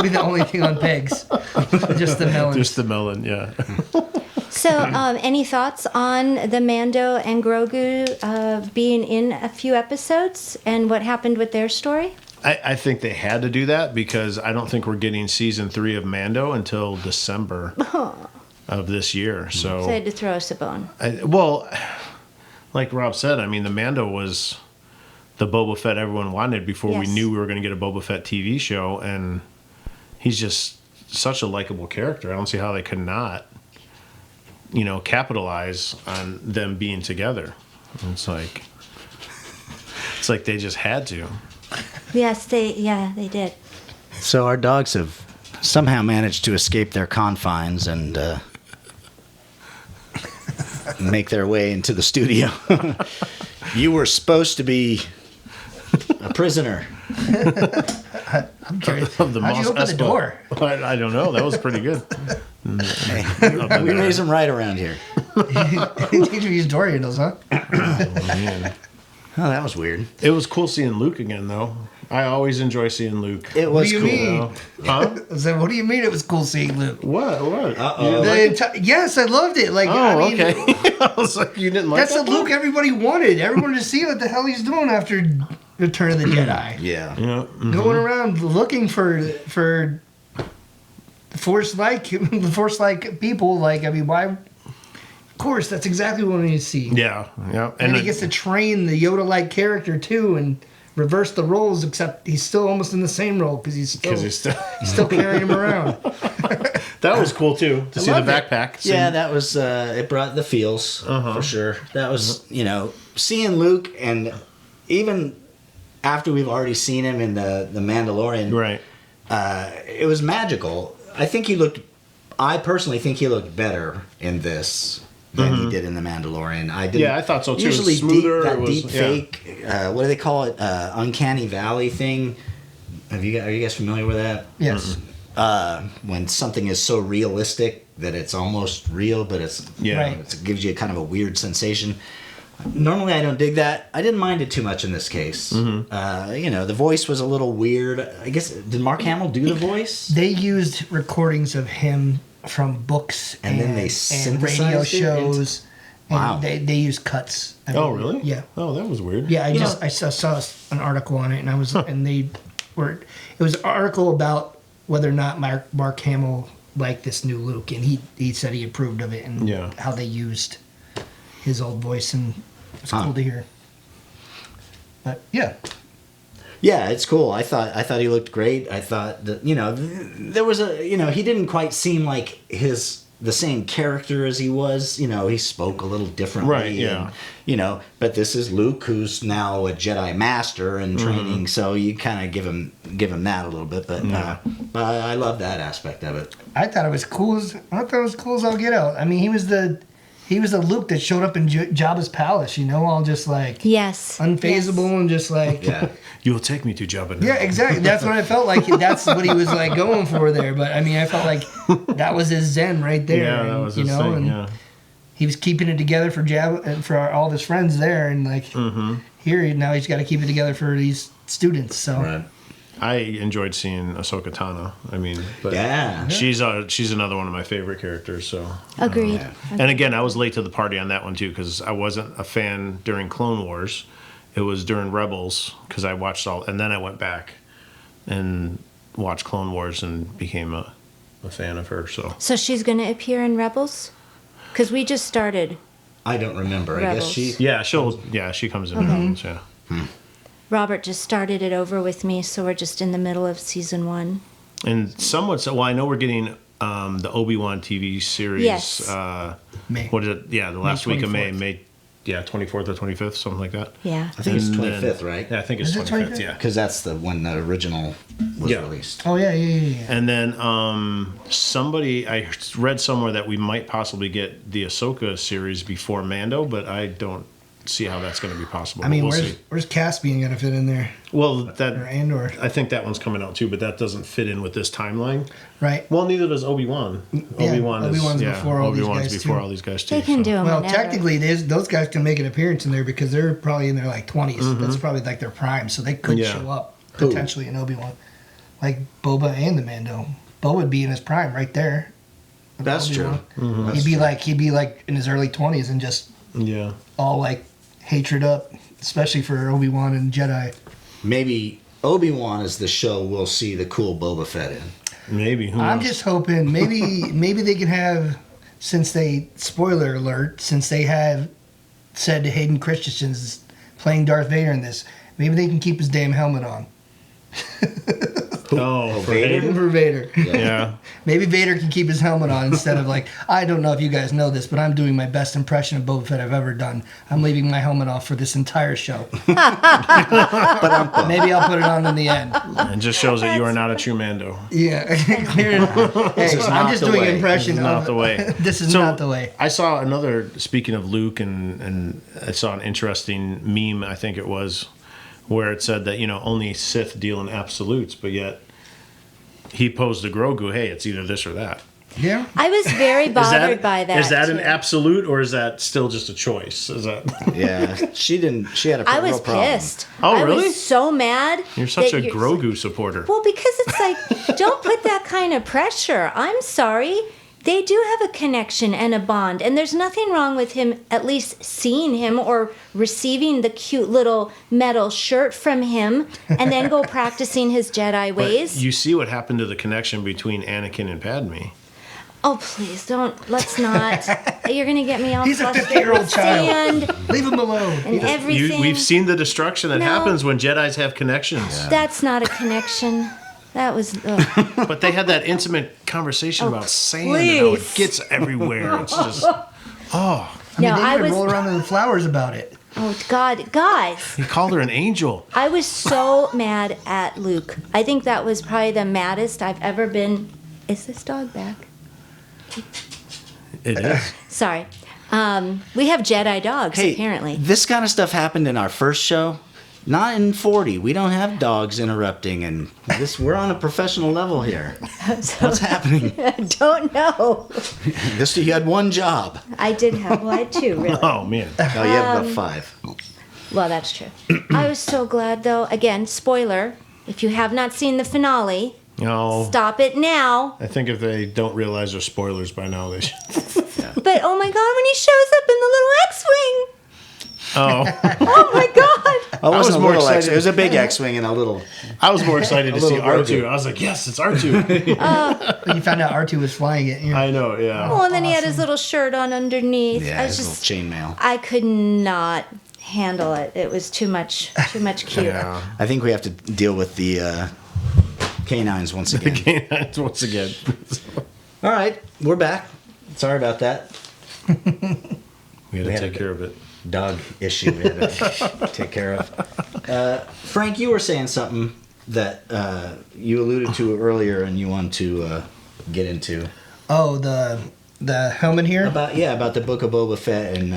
be the only thing on pegs. Just the melons.
Just the melon, yeah.
So, any thoughts on the Mando and Grogu being in a few episodes and what happened with their story?
I think they had to do that because I don't think we're getting season 3 of Mando until December of this year. So
they had to throw us a bone.
well, like Rob said, I mean, the Mando was the Boba Fett everyone wanted before we
Yes.
knew we were going to get a Boba Fett TV show, and he's just such a likable character. I don't see how they could not, capitalize on them being together. It's like they just had to.
Yes, they did.
So our dogs have somehow managed to escape their confines and make their way into the studio. You were supposed to be a prisoner.
I'm curious.
Of the
How'd you
Mos
open the
Espa.
door?
I don't know. That was pretty good.
We raise them right around here.
He teaches me his door handles, huh?
Oh, that was weird.
It was cool seeing Luke again, though. I always enjoy seeing Luke.
It was
What do you
cool.
mean?
Huh?
I said, what do you mean it was cool seeing Luke?
What?
Yes, I loved it. Like,
Oh,
I mean,
okay. I was like, you didn't like
that's the
that?
Luke everybody wanted. Everyone to see what the hell he's doing after Return of the Jedi.
Yeah.
Yeah.
Going around looking for Force-like people. Like, I mean, why? Of course, that's exactly what we need to see.
Yeah. Yeah.
And he gets to train the Yoda-like character too, and reverse the roles. Except he's still almost in the same role because he's still carrying him around.
That was cool too to see the
loved it.
backpack.
Yeah, that was it brought the feels for sure. That was seeing Luke, and even after we've already seen him in the Mandalorian,
Right.
It was magical. I personally think he looked better in this than he did in the Mandalorian.
Yeah, I thought so too.
Usually
Smoother,
that
it was-
deep
yeah.
fake, what do they call it? Uncanny Valley thing. Are you guys familiar with that?
Yes.
When something is so realistic that it's almost real, but it's
Yeah.
Right.
it gives you kind of a weird sensation. Normally, I don't dig that. I didn't mind it too much in this case. The voice was a little weird. I guess, did Mark Hamill do the voice?
They used recordings of him from books
And then they
and
synthesized
radio
it
shows. And
Wow.
they used cuts. I
Oh,
mean,
really?
Yeah.
Oh, that was weird.
Yeah, I saw an article on it, and it was an article about whether or not Mark Hamill liked this new Luke, and he said he approved of it, and
Yeah.
how they used his old voice, and it's cool to hear. But yeah,
Yeah, it's cool. I thought he looked great. I thought that there was he didn't quite seem like the same character as he was. He spoke a little differently.
Right, yeah.
And, but this is Luke, who's now a Jedi Master in training, so you kind of give him that a little bit. But I love that aspect of it.
I thought it was cool as all get out. I mean, he was the Luke that showed up in Jabba's palace, all just like
Yes.
unfazable and just like
Yeah.
You'll take me to Jabba now.
Yeah, exactly. That's what I felt like. That's what he was like going for there. But I mean, I felt like that was his zen right there.
Yeah, that
and,
was his thing,
and
yeah.
he was keeping it together for Jabba and for all of his friends there, and like here now he's got to keep it together for these students. So
Right.
I enjoyed seeing Ahsoka Tano. I mean, but
Yeah.
she's another one of my favorite characters. So,
Agreed.
and again, I was late to the party on that one too because I wasn't a fan during Clone Wars. It was during Rebels because I watched and then I went back and watched Clone Wars and became a fan of her. So
she's going to appear in Rebels? Because we just started.
I don't remember. I guess
Rebels.
she.
she comes in Rebels. Yeah.
Robert just started it over with me, so we're just in the middle of season 1.
And somewhat so. Well, I know we're getting the Obi-Wan TV series.
Yes.
May.
What is it? Yeah, the last week of May.
24th.
24th or 25th, something like that.
Yeah.
I think it's
And
25th,
then-
right?
Yeah, I think it's
Is it
25th.
25th?
Yeah.
Because that's when the original was
Yeah.
released.
Oh yeah.
And then I read somewhere that we might possibly get the Ahsoka series before Mando, but I don't see how that's going to be possible.
I mean,
But we'll see.
where's Caspian gonna fit in there?
Well,
Or Andor,
I think that one's coming out too, but that doesn't fit in with this timeline.
right?
Well, neither does Obi-Wan.
Yeah, Obi-Wan's before all these
Obi-Wan's
guys,
before
too.
all these guys too.
They can
so.
do them
Well,
whenever.
technically, those guys can make an appearance in there because they're probably in their like 20s. That's probably like their prime, so they could
Yeah.
show up
Who?
potentially in Obi-Wan, like Boba and the Mando. Boba would be in his prime right there.
That's true.
Obi-Wan.
That's
He'd be like in his early 20s and just
Yeah.
all like hatred up, especially for Obi-Wan and Jedi.
Maybe Obi-Wan is the show we'll see the cool Boba Fett in.
Maybe. Who
I'm
knows?
just hoping maybe they can have, since they have said Hayden Christensen's playing Darth Vader in this, maybe they can keep his damn helmet on.
Oh, for
Vader?
Hayden?
For Vader.
Yeah.
Maybe Vader can keep his helmet on instead of like, I don't know if you guys know this, but I'm doing my best impression of Boba Fett I've ever done. I'm leaving my helmet off for this entire show. But maybe I'll put it on in the end.
It just shows that you are not a true Mando.
Yeah. Hey,
is
I'm
not
just
the
doing
way.
an impression
This is not
of
the way.
This is
So,
not the way.
I saw another, speaking of Luke, and I saw an interesting meme, I think it was, where it said that, only Sith deal in absolutes, but yet he posed to Grogu, hey, it's either this or that.
Yeah.
I was very bothered by that.
Is that an
too.
absolute, or is that still just a choice? Is that?
Yeah, she didn't. She had a
I
real
was
problem.
pissed.
Oh,
I
really?
was so mad.
You're such
that
a Grogu supporter.
Well, because it's like, don't put that kind of pressure. I'm sorry. They do have a connection and a bond, and there's nothing wrong with him at least seeing him or receiving the cute little metal shirt from him and then go practicing his Jedi ways.
But you see what happened to the connection between Anakin and Padme.
Oh, please, don't. Let's not. You're going to get me all
He's a
flustered
50-year-old
with
child.
sand
Leave him alone.
and everything.
We've seen the destruction that
No.
happens when Jedis have connections.
That's not a connection. That was... Ugh.
But they had that intimate conversation about sand and how it
please.
gets everywhere. It's just,
I mean,
No,
they
I
even
was-
roll around in the flowers about it.
Oh, God. Guys.
he called her an angel.
I was so mad at Luke. I think that was probably the maddest I've ever been. Is this dog back?
It is.
Sorry. We have Jedi dogs,
Hey,
apparently.
this kind of stuff happened in our first show. Not in 40. We don't have dogs interrupting, and this we're on a professional level here. What's happening?
I don't know.
This you had one job.
I did have, well, I had two, really.
Oh, man.
Oh, you have about 5.
Well, that's true. I was so glad, though. Again, spoiler. If you have not seen the finale,
No.
stop it now.
I think if they don't realize they're spoilers by now, they should.
But oh my God, when he shows up in the little X-wing.
Oh.
Oh my God.
Oh, it
was
wasn't
more
a little X.
excited-
It was a big X-wing and a little.
I was more excited to
A
see
little
R2.
Grogu.
I was like, yes, it's R2.
But you found out R2 was flying it. You know.
I know, yeah.
Oh, and then he had his little shirt on underneath.
Yeah,
I was
his
just,
little chainmail.
I could not handle it. It was too much cute.
Yeah.
I think we have to deal with the canines once again.
Once again.
All right, we're back. Sorry about that.
We had to
had
take
a-
care of it.
Dog issue we had to take care of. Frank, you were saying something that you alluded to earlier and you want to get into.
Oh, the helmet here.
About the Book of Boba Fett and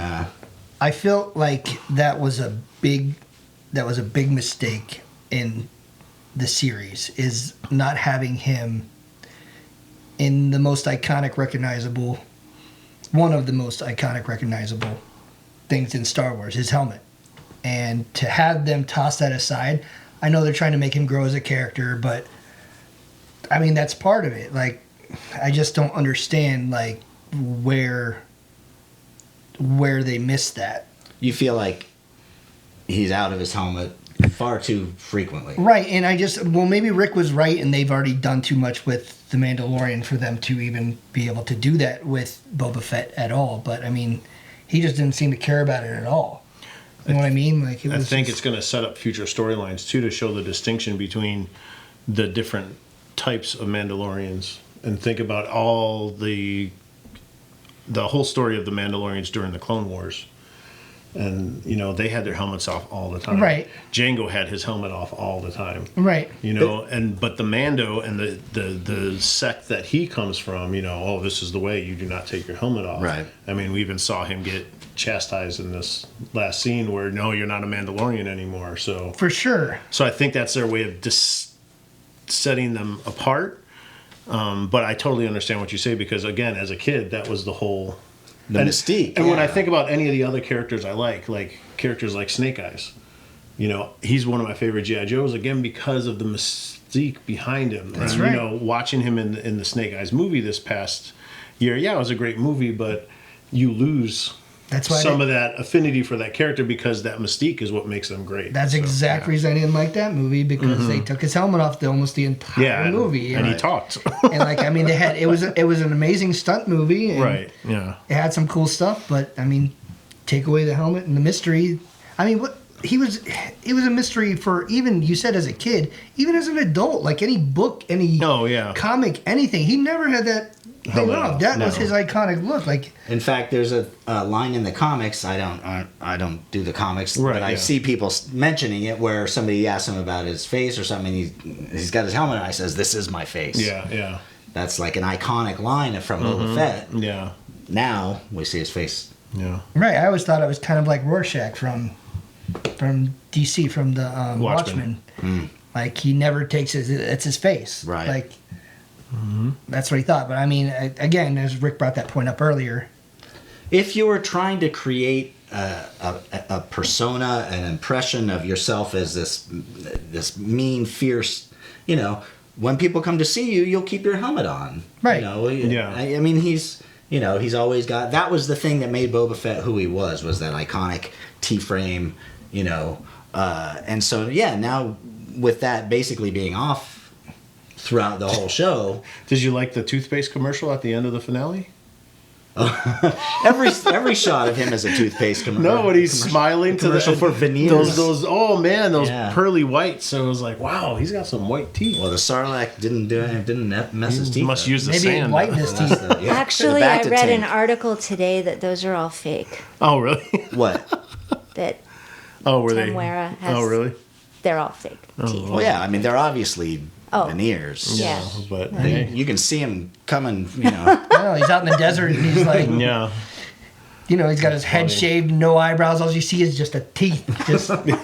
I felt like that was a big mistake in the series, is not having him in the most iconic, recognizable, one of the most iconic, recognizable things in Star Wars, his helmet. And to have them toss that aside, I know they're trying to make him grow as a character, but I mean, that's part of it. Like, I just don't understand, like, where they missed that.
you feel like he's out of his helmet far too frequently.
Right, and maybe Rick was right, and they've already done too much with The Mandalorian for them to even be able to do that with Boba Fett at all. But, I mean, he just didn't seem to care about it at all. You know what I mean? Like,
I think it's going to set up future storylines, too, to show the distinction between the different types of Mandalorians. And think about all the whole story of the Mandalorians during the Clone Wars. And, you know, they had their helmets off all the time.
Right.
Jango had his helmet off all the time.
Right.
You know, but the Mando and the sect that he comes from, you know, oh, this is the way, you do not take your helmet off.
Right.
I mean, we even saw him get chastised in this last scene where, no, you're not a Mandalorian anymore. So
For sure.
I think that's their way of setting them apart. But I totally understand what you say because, again, as a kid, that was the whole...
The mystique.
And when I
yeah.
think about any of the other characters I like characters like Snake Eyes, you know, he's one of my favorite G.I. Joes, again, because of the mystique behind him.
That's
and,
right.
You know, watching him in the Snake Eyes movie this past year, yeah, it was a great movie, but you lose
That's why
some of that affinity for that character because that mystique is what makes them great.
That's the exact reason I didn't like that movie, because they took his helmet off almost the entire
Yeah,
movie.
and he talked.
And like, I mean, it was an amazing stunt movie. And
Right, yeah.
It had some cool stuff, but I mean, take away the helmet and the mystery. I mean, it was a mystery for, even, you said, as a kid, even as an adult, like any book, any comic, anything. He never had that thing
Helmet
off.
off,
That was
no.
his iconic look. Like,
In fact, there's a line in the comics. I don't do the comics,
Right,
but I
yeah.
see people mentioning it where somebody asks him about his face or something. And he's got his helmet on. I says, "This is my face."
Yeah.
That's like an iconic line from Boba Fett.
Yeah.
Now we see his face.
Yeah.
right, I always thought it was kind of like Rorschach from DC, from the
Watchmen.
Watchmen. Like, he never takes it's his face.
Right.
Like, That's what he thought. But I mean, again, as Rick brought that point up earlier,
If you were trying to create a persona, an impression of yourself as this mean, fierce, when people come to see you, you'll keep your helmet on.
Right.
Yeah.
I mean, he's always got, that was the thing that made Boba Fett who he was that iconic T-frame, and so, now with that basically being off throughout the whole show.
Did you like the toothpaste commercial at the end of the finale?
Every shot of him as a toothpaste commercial.
No, when he's smiling to
commercial for veneers.
Those those
Yeah.
pearly whites. So it was like, wow, he's got some white teeth.
Well, the Sarlacc didn't mess his teeth.
Must
up.
use the
maybe
sand.
whiten his teeth.
That's the- yeah.
Actually,
The
I
Bacta
read an
tank.
article today that those are all fake.
Oh, really?
What?
That
Oh, were they?
Tamwara has.
Oh, really?
They're all fake teeth.
Well, yeah. I mean, they're obviously
Oh.
veneers.
Yeah.
But
You can see him coming.
No, he's out in the desert and he's like,
yeah.
he's got his head shaved, no eyebrows. All you see is just a teeth, just like a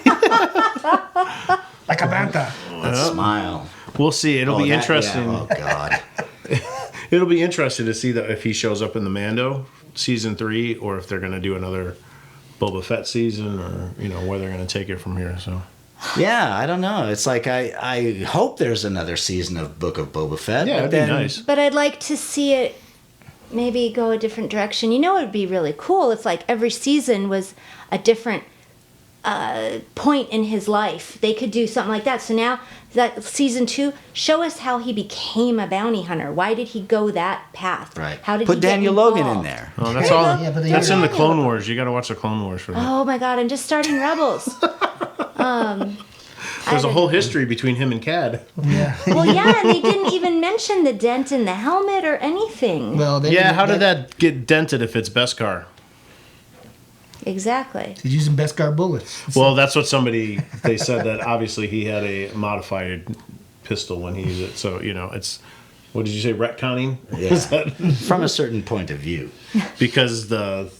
bantha.
That smile.
We'll see. It'll be interesting.
Yeah, oh God.
It'll be interesting to see that if he shows up in the Mando season 3, or if they're going to do another Boba Fett season, or where they're going to take it from here. So
Yeah, I don't know. It's like I hope there's another season of Book of Boba Fett.
yeah,
but
it'd be
then,
nice.
But I'd like to see it maybe go a different direction. It would be really cool if like every season was a different point in his life. They could do something like that. So now that season 2, show us how he became a bounty hunter. Why did he go that path?
Right.
How did
Put
he get
Daniel Logan in
involved?
there.
Oh, that's all.
Yeah, but they-
That's in the
Yeah.
Clone Wars. You got to watch the Clone Wars for that.
Oh my God! I'm just starting Rebels.
There's a whole history between him and Cad.
Yeah.
Well, yeah, and they didn't even mention the dent in the helmet or anything.
Well, they
Yeah,
didn't-
how did that get dented if it's Beskar?
Exactly.
He's using Beskar bullets.
Well, that's what they said that obviously he had a modified pistol when he used it. So, it's, what did you say, retconning?
Yeah.
Is that
From a certain point of view.
because the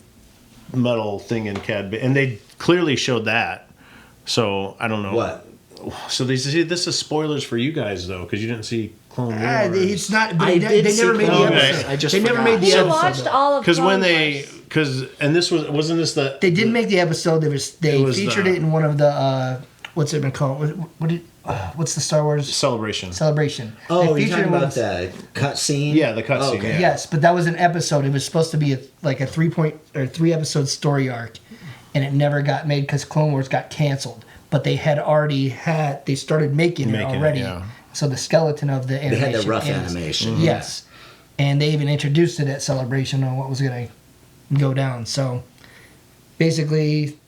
metal thing in Cad, and they clearly showed that. So, I don't know.
What?
So this is spoilers for you guys though, because you didn't see Clone Wars.
It's not. But
I
they
did
never
see
made the
Clone
Wars.
episode.
I just
they never
forgot.
made the
We
episode.
watched all of
Because when
Clone Wars.
and this wasn't this the
They didn't make the episode. They
It was
featured
the-
it in one of the what's it been called? What's the Star Wars
celebration.
celebration?
Oh,
They
you're
featured
talking
it
about
once-
the cut scene?
Yeah, the cut
Oh,
scene.
okay.
Yeah.
Yes, but that was an episode. It was supposed to be a 3 episode story arc, and it never got made because Clone Wars got canceled. But they they started making it already.
yeah.
So the skeleton of the
They
animation
had the rough
is-
animation.
Yes, and they even introduced it at Celebration on what was going to go down. So basically,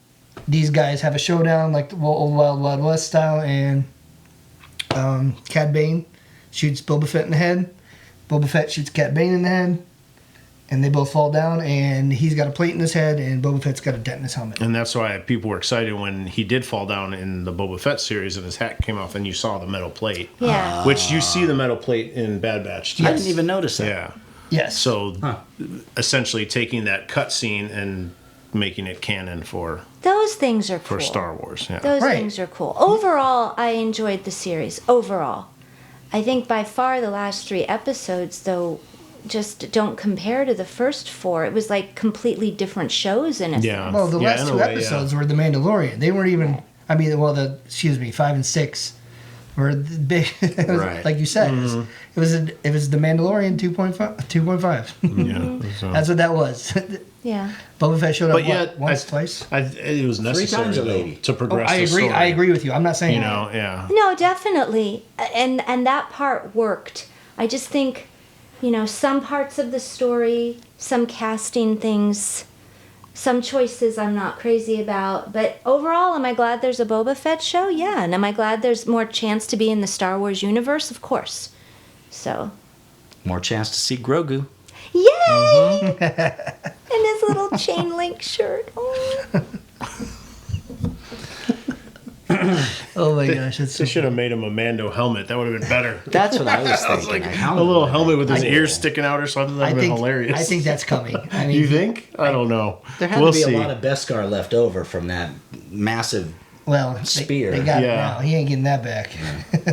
these guys have a showdown like the old Wild Wild West style, and Cad Bane shoots Boba Fett in the head. Boba Fett shoots Cad Bane in the head, and they both fall down. And he's got a plate in his head, and Boba Fett's got a dent in his helmet.
And that's why people were excited when he did fall down in the Boba Fett series and his hat came off and you saw the metal plate.
Yeah.
Which you see the metal plate in Bad Batch too.
I didn't even notice that.
Yeah.
Yes.
So essentially taking that cut scene and making it canon for
Those things are cool.
Star Wars. Yeah.
Those
Right.
things are cool. Overall, I enjoyed the series. Overall. I think by far the last 3 episodes, though, just don't compare to the first 4. It was like completely different shows in a
Yeah.
sense.
Well, the
Yeah,
last
in a
2
way, yeah.
episodes were The Mandalorian. They weren't even. I mean, well, 5 and 6 were the big. It was,
Right.
Like you said,
Mm-hmm.
it was The Mandalorian 2.5.
Yeah. So-
That's what that was.
Yeah.
Boba Fett showed up
But yet,
once, twice.
it was necessary
times a
though,
lady.
to progress.
I
the
agree.
story.
I agree with you. I'm not saying
You know, yeah.
No, definitely. And that part worked. I just think, some parts of the story, some casting things, some choices I'm not crazy about. But overall, am I glad there's a Boba Fett show? Yeah. And am I glad there's more chance to be in the Star Wars universe? Of course. So,
More chance to see Grogu.
yay! And his little chain link shirt. Oh.
Oh my gosh, it's
They should have made him a Mando helmet. That would have been better.
That's what I was thinking.
A little helmet with his ears sticking out or something. That
I
would have been
think
hilarious.
I think that's coming. I mean,
You think? I don't know.
There had
We'll
to be
see.
a lot of Beskar left over from that massive
Well,
Spear.
They got it
Yeah.
now. He ain't getting that back.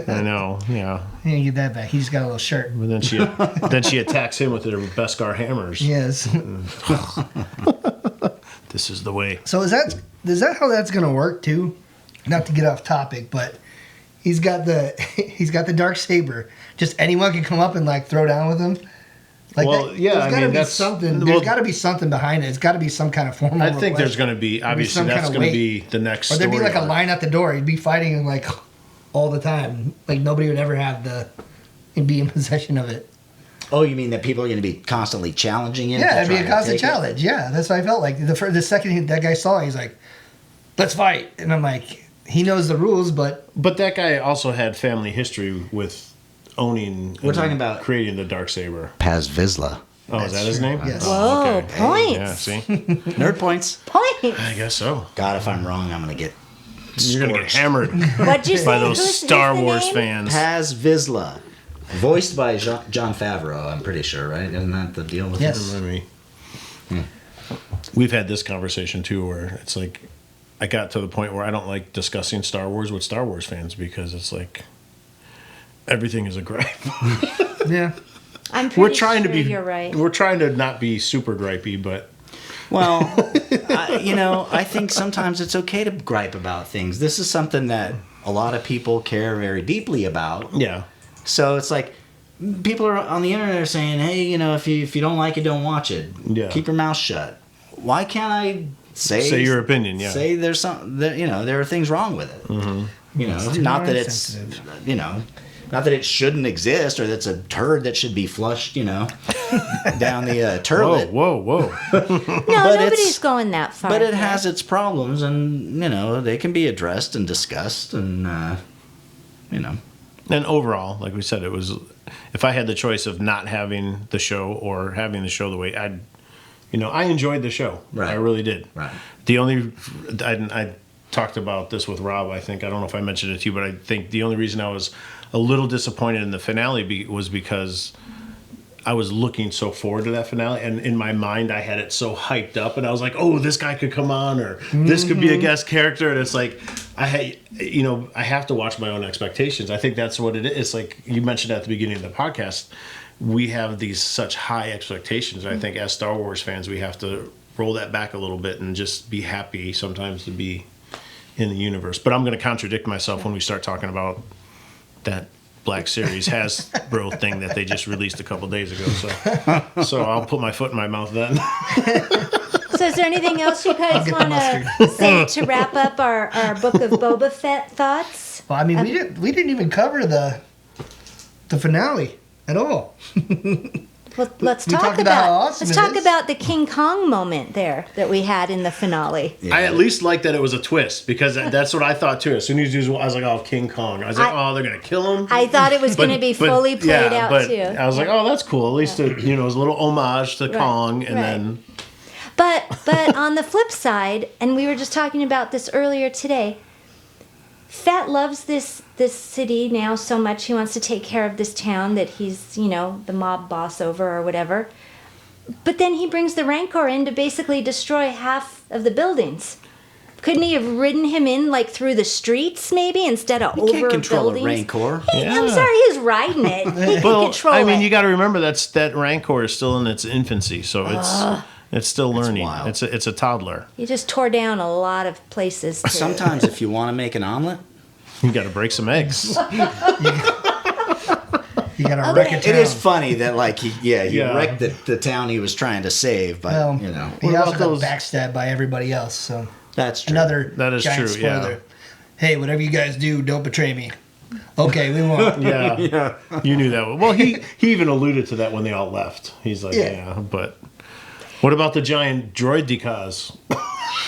I know. Yeah.
He ain't get that back. He just got a little shirt.
But then she attacks him with her Beskar hammers.
Yes.
This is the way.
So is that how that's gonna work too? Not to get off topic, but he's got the dark saber. Just anyone can come up and like throw down with him. Like
Well,
that,
yeah,
there's
I
gotta
mean,
be
that's-
something.
well-
There's got to be something behind it. It's got to be some kind of formal.
I think
request.
there's going to be, obviously,
some
that's
kind of
going to
weight.
be the next
Or there'd be
story
like a
arc.
line at the door. He'd be fighting like all the time. Like nobody would ever have and be in possession of it.
Oh, you mean that people are going to be constantly challenging him?
Yeah,
to
it'd be
try
a
to
constant
take it?
challenge. Yeah, that's what I felt like. The second that guy saw it, he's like, let's fight. And I'm like, he knows the rules, but
But that guy also had family history with owning.
We're
and
talking about-
creating the Darksaber.
Paz Vizsla.
Oh, is that his name?
Yes.
Whoa,
okay.
points.
Yeah, see?
Nerd points.
Points.
I guess so.
God, if I'm wrong, I'm going to get
You're going to get
scorched.
hammered
What'd you say?
by those
Who's
Star
the
Wars
name?
fans.
Paz Vizsla. Voiced by John Favreau, I'm pretty sure, right? Isn't that the deal with
Yes.
him?
Maybe. We've had this conversation too, where it's like I got to the point where I don't like discussing Star Wars with Star Wars fans because it's like everything is a gripe.
yeah.
I'm pretty
We're trying
sure
to be.
You're right.
We're trying to not be super gripey, but
Well, I think sometimes it's okay to gripe about things. This is something that a lot of people care very deeply about.
yeah.
So it's like people are on the internet are saying, "Hey, if you don't like it, don't watch it.
Yeah.
Keep your mouth shut." Why can't I
Say your opinion, yeah.
Say there's there are things wrong with it.
Mm-hmm.
Not that it's
Sensitive.
not that it shouldn't exist or that's a turd that should be flushed, down the
Whoa,
toilet.
whoa, whoa!
No,
but
nobody's
it's-
going that far.
But it
yet.
has its problems, and they can be addressed and discussed, and
And overall, like we said, it was. If I had the choice of not having the show or having the show the way I enjoyed the show.
Right.
I really did.
Right.
The only, I talked about this with Rob. I think I don't know if I mentioned it to you, but I think the only reason I was a little disappointed in the finale was because I was looking so forward to that finale, and in my mind I had it so hyped up, and I was like, "Oh, this guy could come on, or this could be a guest character," and it's like I have to watch my own expectations. I think that's what it is. It's like you mentioned at the beginning of the podcast, we have these such high expectations, and I think as Star Wars fans, we have to roll that back a little bit and just be happy sometimes to be in the universe. But I'm going to contradict myself when we start talking about that Black Series Hasbro thing that they just released a couple days ago. So I'll put my foot in my mouth then.
So is there anything else you guys
get the
want to say to wrap up our Book of Boba Fett thoughts?
Well, I mean, we didn't even cover the finale at all.
Well, let's
We
talk
talked about how
about
awesome
let's
it
talk
is.
about the King Kong moment there that we had in the finale.
I at least like that it was a twist because that's what I thought too. As soon as you, I was like, "Oh, King Kong!" I was like, "Oh, they're gonna kill him."
I thought it was going to be fully played out
but
too.
I was like, "Oh, that's cool." At least it was a little homage to
Right,
Kong, and
right.
then
But on the flip side, and we were just talking about this earlier today, Fett loves this city now so much he wants to take care of this town that he's, the mob boss over or whatever. But then he brings the Rancor in to basically destroy half of the buildings. Couldn't he have ridden him in like through the streets maybe instead of
you
over
can't control
buildings?
a Rancor.
I'm
Yeah.
sorry, he's riding it. He can control
I mean,
it.
you got to remember that Rancor is still in its infancy, so it's still learning.
wild.
It's a toddler.
He just tore down a lot of places. To,
Sometimes, if you want to make an omelet,
You got to break some eggs.
You got to wreck a
it
town.
is funny that he
Yeah.
wrecked the town he was trying to save, but
Well, he
What
also
about
got
those-
backstabbed by everybody else. So
that's true.
another
That is
giant
true, yeah.
spoiler. Hey, whatever you guys do, don't betray me. Okay, we won't.
Yeah. You knew that. Well, he even alluded to that when they all left. He's like,
Yeah.
yeah, but what about the giant droid decals?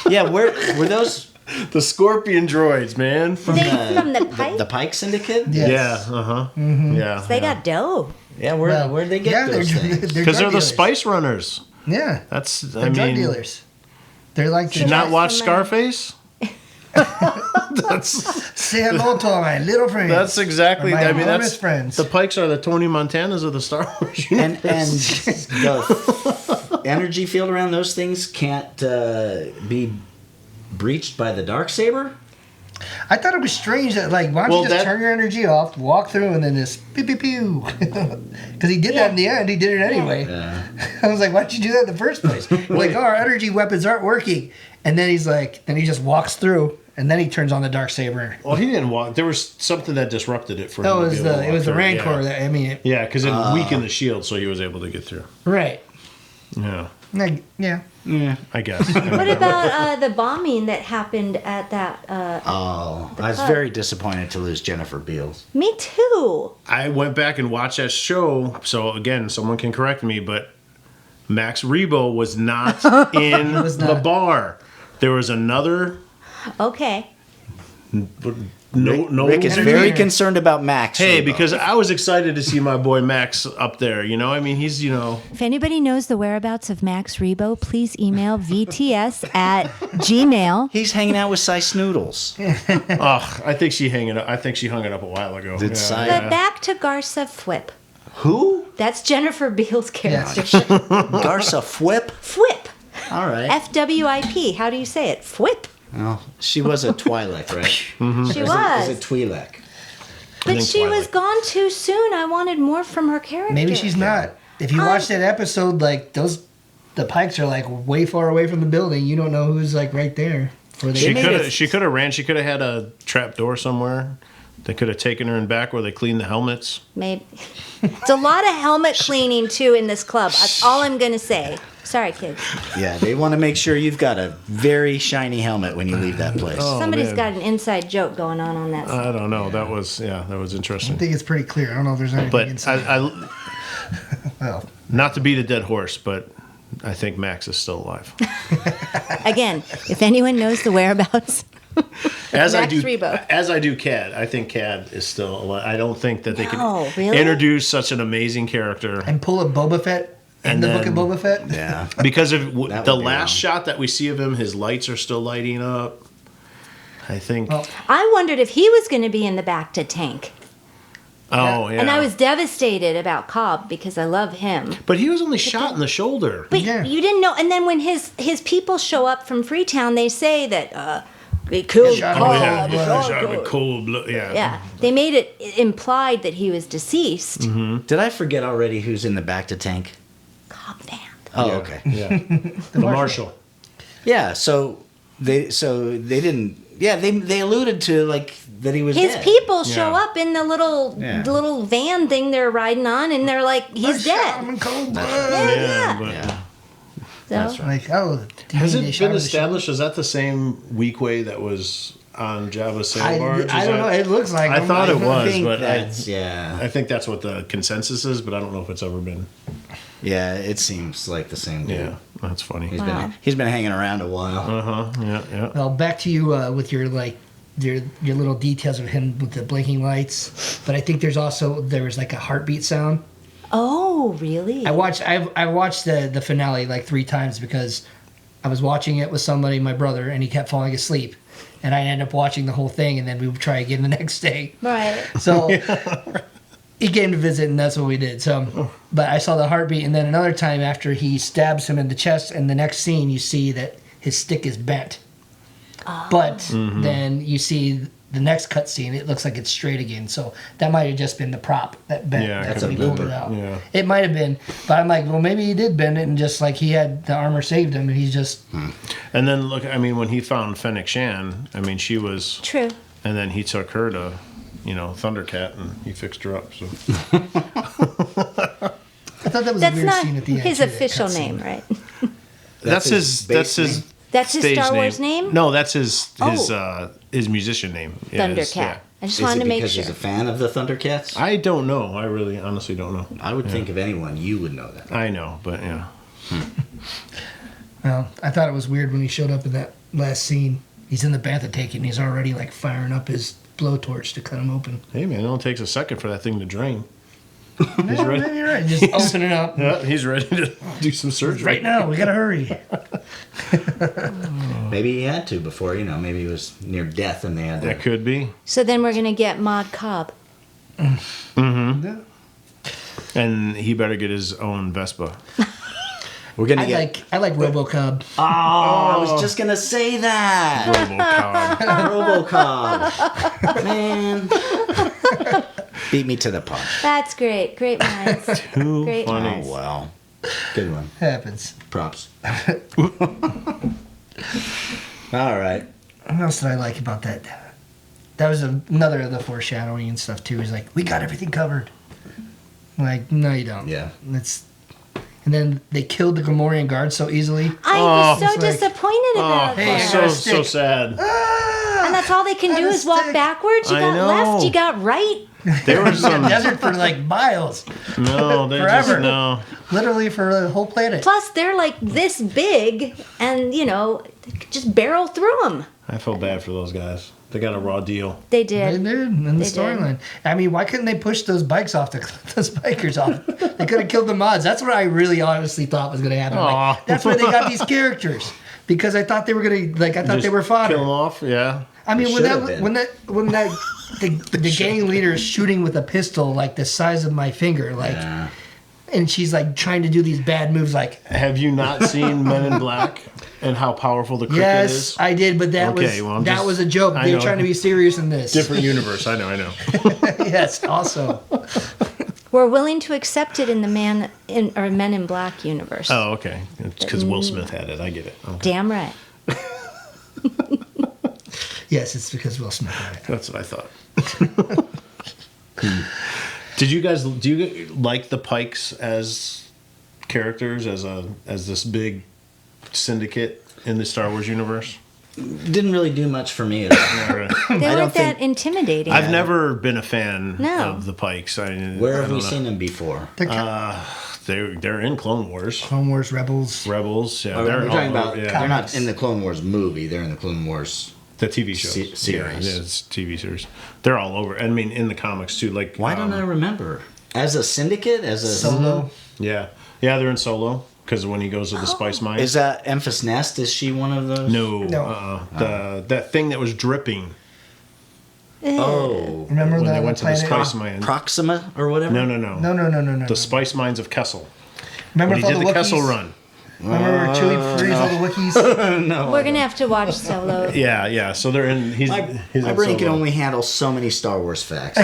Yeah, where were those
The scorpion droids, man.
They from the Pyke?
the Pyke Syndicate?
Yes.
Yeah, uh-huh. Yeah.
They got dough.
Yeah,
Well,
where'd they get
yeah,
those things?
Because they're
drug
the
dealers.
spice runners.
Yeah,
That's,
they're drug dealers. They're like
Did you not watch
That's the
Scarface?
say hello to my little friends.
That's exactly.
My
I mean,
enormous
that's
friends.
the Pikes are the Tony Montanas of the Star Wars universe.
and the energy field around those things can't be breached by the Darksaber?
I thought it was strange that, like, why don't you just turn your energy off, walk through, and then just pew pew pew? Because he did that in the end. He did it anyway.
Yeah.
I was like, why'd you do that in the first place? Like, oh, our energy weapons aren't working. And then he's like, then he just walks through, and then he turns on the Darksaber.
Well, he didn't walk. There was something that disrupted it for him.
Oh,
to be able to
it
walk
was the
through.
Rancor.
Yeah.
That, I mean,
Yeah, because it weakened the shield, so he was able to get through.
right.
Yeah,
Like, yeah.
I guess.
What about the bombing that happened at that?
Oh, I was very disappointed to lose Jennifer Beals.
Me too.
I went back and watched that show, so again, someone can correct me, but Max Rebo was not in the bar. There was another.
Okay.
Rick is very concerned about Max.
Hey,
Rebo.
because I was excited to see my boy Max up there. You know, I mean, he's, you know.
If anybody knows the whereabouts of Max Rebo, please email vts@gmail.
he's hanging out with Cy Snoodles.
I think she hung it up a while ago.
Did Cy-
But back to Garza Fwip.
Who?
That's Jennifer Beals' character.
Garza Fwip?
Fwip.
All right.
F-W-I-P. How do you say it? Fwip.
Well, she was a Twi'lek, right?
She
Is
was.
it Twi'lek?
But
think
she was
Twilight.
gone too soon. I wanted more from her character.
Maybe she's not. If you watch that episode, like, the Pikes are, like, way far away from the building. You don't know who's, like, right there.
She could have ran. She could have had a trap door somewhere. They could have taken her in back where they cleaned the helmets.
Maybe. It's a lot of helmet cleaning, too, in this club. That's all I'm going to say. Sorry, kids.
Yeah, they want to make sure you've got a very shiny helmet when you leave that place.
Somebody's
man.
got an inside joke going on that side.
I don't know. That was
I
interesting.
think it's pretty clear. I don't know if there's anything
But
inside. Well,
not to be the dead horse, but I think Max is still alive.
Again, if anyone knows the whereabouts.
As
Max Rebo.
I do Cad. I think Cad is still alive. I don't think that they
No,
can
really?
introduce such an amazing character.
and pull a Boba Fett in
And
the Book of
then-
Boba Fett.
Yeah.
Because of
That would
the
be
last
wrong.
shot that we see of him, his lights are still lighting up. I think.
Well,
I wondered if he was going to be in the back to tank.
Oh, yeah.
And I was devastated about Cobb because I love him.
But he was only shot in the shoulder.
But
Yeah.
you didn't know. And then when his people show up from Freetown, they say that they killed
Shot him
Cobb.
with
yeah,
cold blood.
shot him with cold blood. Yeah.
Yeah, they made it implied that he was deceased.
Did I forget already who's in the back to tank?
Cobb Van.
Oh,
Yeah.
okay.
Yeah. the Marshal.
Yeah, so they didn't. Yeah, they alluded to like that he was
His
dead.
people show
Yeah.
up in the little
Yeah.
van thing they're riding on, and they're like, "He's
Shot him
dead."
in cold blood.
Yeah.
But
Yeah.
So,
That's right.
Like, oh, do you
has
mean they
it
shot
been
him in the shoulder?
established? Is that the same Weequay that was on Jabba's sail
I
barge? Is
don't know.
that-
It looks like
I
him.
thought it was,
think
but
that's yeah.
I think that's what the consensus is, but I don't know if it's ever been.
Yeah, it seems like the same dude.
Yeah, that's funny.
He's been hanging around a while.
Yeah.
Well, back to you with your like your little details of him with the blinking lights. But I think there was like a heartbeat sound.
oh, really?
I watched the finale like 3 times because I was watching it with somebody, my brother, and he kept falling asleep, and I ended up watching the whole thing, and then we would try again the next day.
Right.
So he came to visit, and that's what we did. So, but I saw the heartbeat, and then another time after he stabs him in the chest, and the next scene you see that his stick is bent. But then you see the next cut scene, it looks like it's straight again. So that might have just been the prop that bent.
Yeah, it
That's
could
what he
have
pulled
been.
it out.
Yeah.
It might have been, but I'm like, well, maybe he did bend it, and just like he had the armor saved him, and he's just
And then look, I mean, when he found Fennec Shan, I mean, she was,
True.
and then he took her to, Thundercat, and he fixed her up. So
I thought that was a
That's
weird
not
scene at the end.
his
too, that
official
cutscene.
name, right?
that's his
base
That's his
stage
Star Wars name?
No, that's his
Oh.
his musician name. Yeah, his-
Thundercat.
yeah.
I just
Is
wanted
it
to make
because
sure.
he's a fan of the Thundercats?
I don't know. I really, honestly don't know.
I would think of anyone you would know that.
I know, but yeah.
Well, I thought it was weird when he showed up in that last scene. He's in the bantha tank and he's already like firing up his blowtorch to cut him open.
Hey man, it only takes a second for that thing to drain.
He's
ready.
Maybe you're right. Just open it up.
Yeah, he's ready to do some surgery
Right now, we gotta hurry.
Maybe he had to before, maybe he was near death and they had to.
That could be.
So then we're going to get Mod Cobb.
And he better get his own Vespa.
We're gonna get.
I like RoboCop.
Oh, I was just gonna say that.
RoboCop.
RoboCop. Man. Beat me to the punch.
That's great. Great minds.
Too
Great
funny.
minds.
Oh wow. Good one.
Happens.
Props. All right.
What else did I like about that? That was another of the foreshadowing and stuff too. Is like, we got everything covered. Like, no, you don't.
Yeah.
And then they killed the Gamorrean guard so easily.
I was so
It's like-
disappointed about
hey,
that.
So sad.
And that's all they can do is walk
stick.
backwards. You
I
got
know.
left, you got right.
There was some.
Desert for like miles,
No, they
Forever.
just no.
literally for the whole planet.
Plus, they're like this big, and they could just barrel through them.
I feel bad for those guys. They got a raw deal.
They
They
did.
did in the
They
storyline. I mean, why couldn't they push those bikers off? They could have killed the mods. That's what I really honestly thought was going to happen.
Aw.
Like, that's why they got these characters, because I thought they were going to I thought
Just
they were fodder.
Kill them off. Yeah.
I mean,
They
when
should've been.
the gang leader is shooting with a pistol like the size of my finger,
Yeah.
and she's like trying to do these bad moves, like.
Have you not seen Men in Black and how powerful the cricket
Yes,
is?
I did, but that
Okay, well, I'm
that
just-
was a joke.
I
They were
know.
trying to be serious in this.
Different universe. I know.
Yes, also.
We're willing to accept it in the Men in Black universe.
Oh, okay. It's because Will Smith had it. I get it. Okay.
Damn right.
Yes, it's because Will Smith had it.
That's what I thought. Do you like the Pikes as characters, as this big syndicate in the Star Wars universe?
Didn't really do much for me at all.
Or,
They
I
weren't
don't
that
think-
intimidating.
I've never been a fan
No.
of the Pikes.
Where have we seen them before?
They're in Clone Wars.
Clone Wars Rebels.
Rebels, yeah,
Oh,
they're
we're talking
all
about.
over,
They're
yeah.
not in the Clone Wars movie. They're in the Clone Wars.
The TV show
series.
Yeah, it's TV series. They're all over. I mean, in the comics too. Like,
Why don't I remember? As a syndicate, as a
Solo.
Yeah, they're in Solo because when he goes to the Spice Mines.
Is that Emphas Nest? Is she one of those?
No. That thing that was dripping
Oh,
Remember
when
the
they went to the
planet?
Spice Mines.
Proxima or whatever.
No.
No.
The Spice Mines of Kessel.
Remember
When he
for
did
the
the
Wookiees?
Kessel run.
Remember Chewie frees all the Wookiees?
No.
We're gonna have to watch Solo.
Yeah. So they're in. He's
My
in
brain can
Solo.
only handle so many Star Wars facts.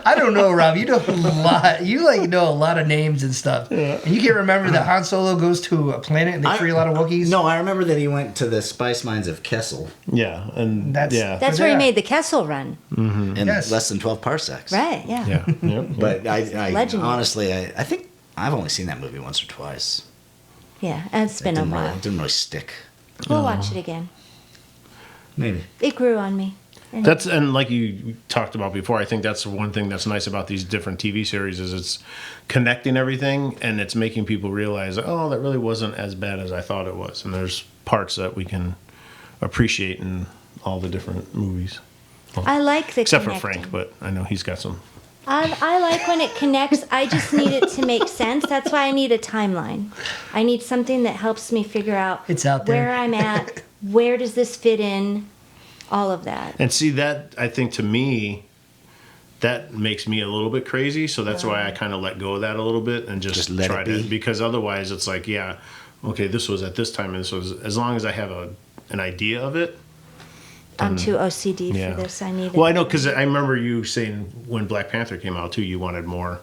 I don't know, Rob. You know a lot. You know a lot of names and stuff, and you can't remember that Han Solo goes to a planet and they free a lot of Wookiees.
No, I remember that he went to the Spice Mines of Kessel
Yeah, and
That's-
That's
So
where he
there.
made the Kessel run.
in
Yes.
less than 12 parsecs.
Right, yeah.
yeah.
But I
Legendary.
honestly, I think I've only seen that movie once or twice.
Yeah, it's been a
Didn't really,
while.
didn't really stick.
We'll watch it again.
Maybe.
It grew on me.
That's and like you talked about before, I think that's one thing that's nice about these different TV series is it's connecting everything and it's making people realize, oh, that really wasn't as bad as I thought it was. And there's parts that we can appreciate in all the different movies.
I like the
Except for
connecting.
Frank, but I know he's got some.
I like when it connects. I just need it to make sense. That's why I need a timeline. I need something that helps me figure out
It's out there.
where I'm at, where does this fit in, all of that.
And see that I think to me that makes me a little bit crazy, so that's why I kind of let go of that a little bit and just
let
try
it be.
to, because otherwise it's like, yeah, okay, this was at this time and this was, as long as I have an idea of it.
I'm too OCD
Yeah.
for this. I need
Well, I
it.
know because I remember you saying when Black Panther came out too, you wanted more.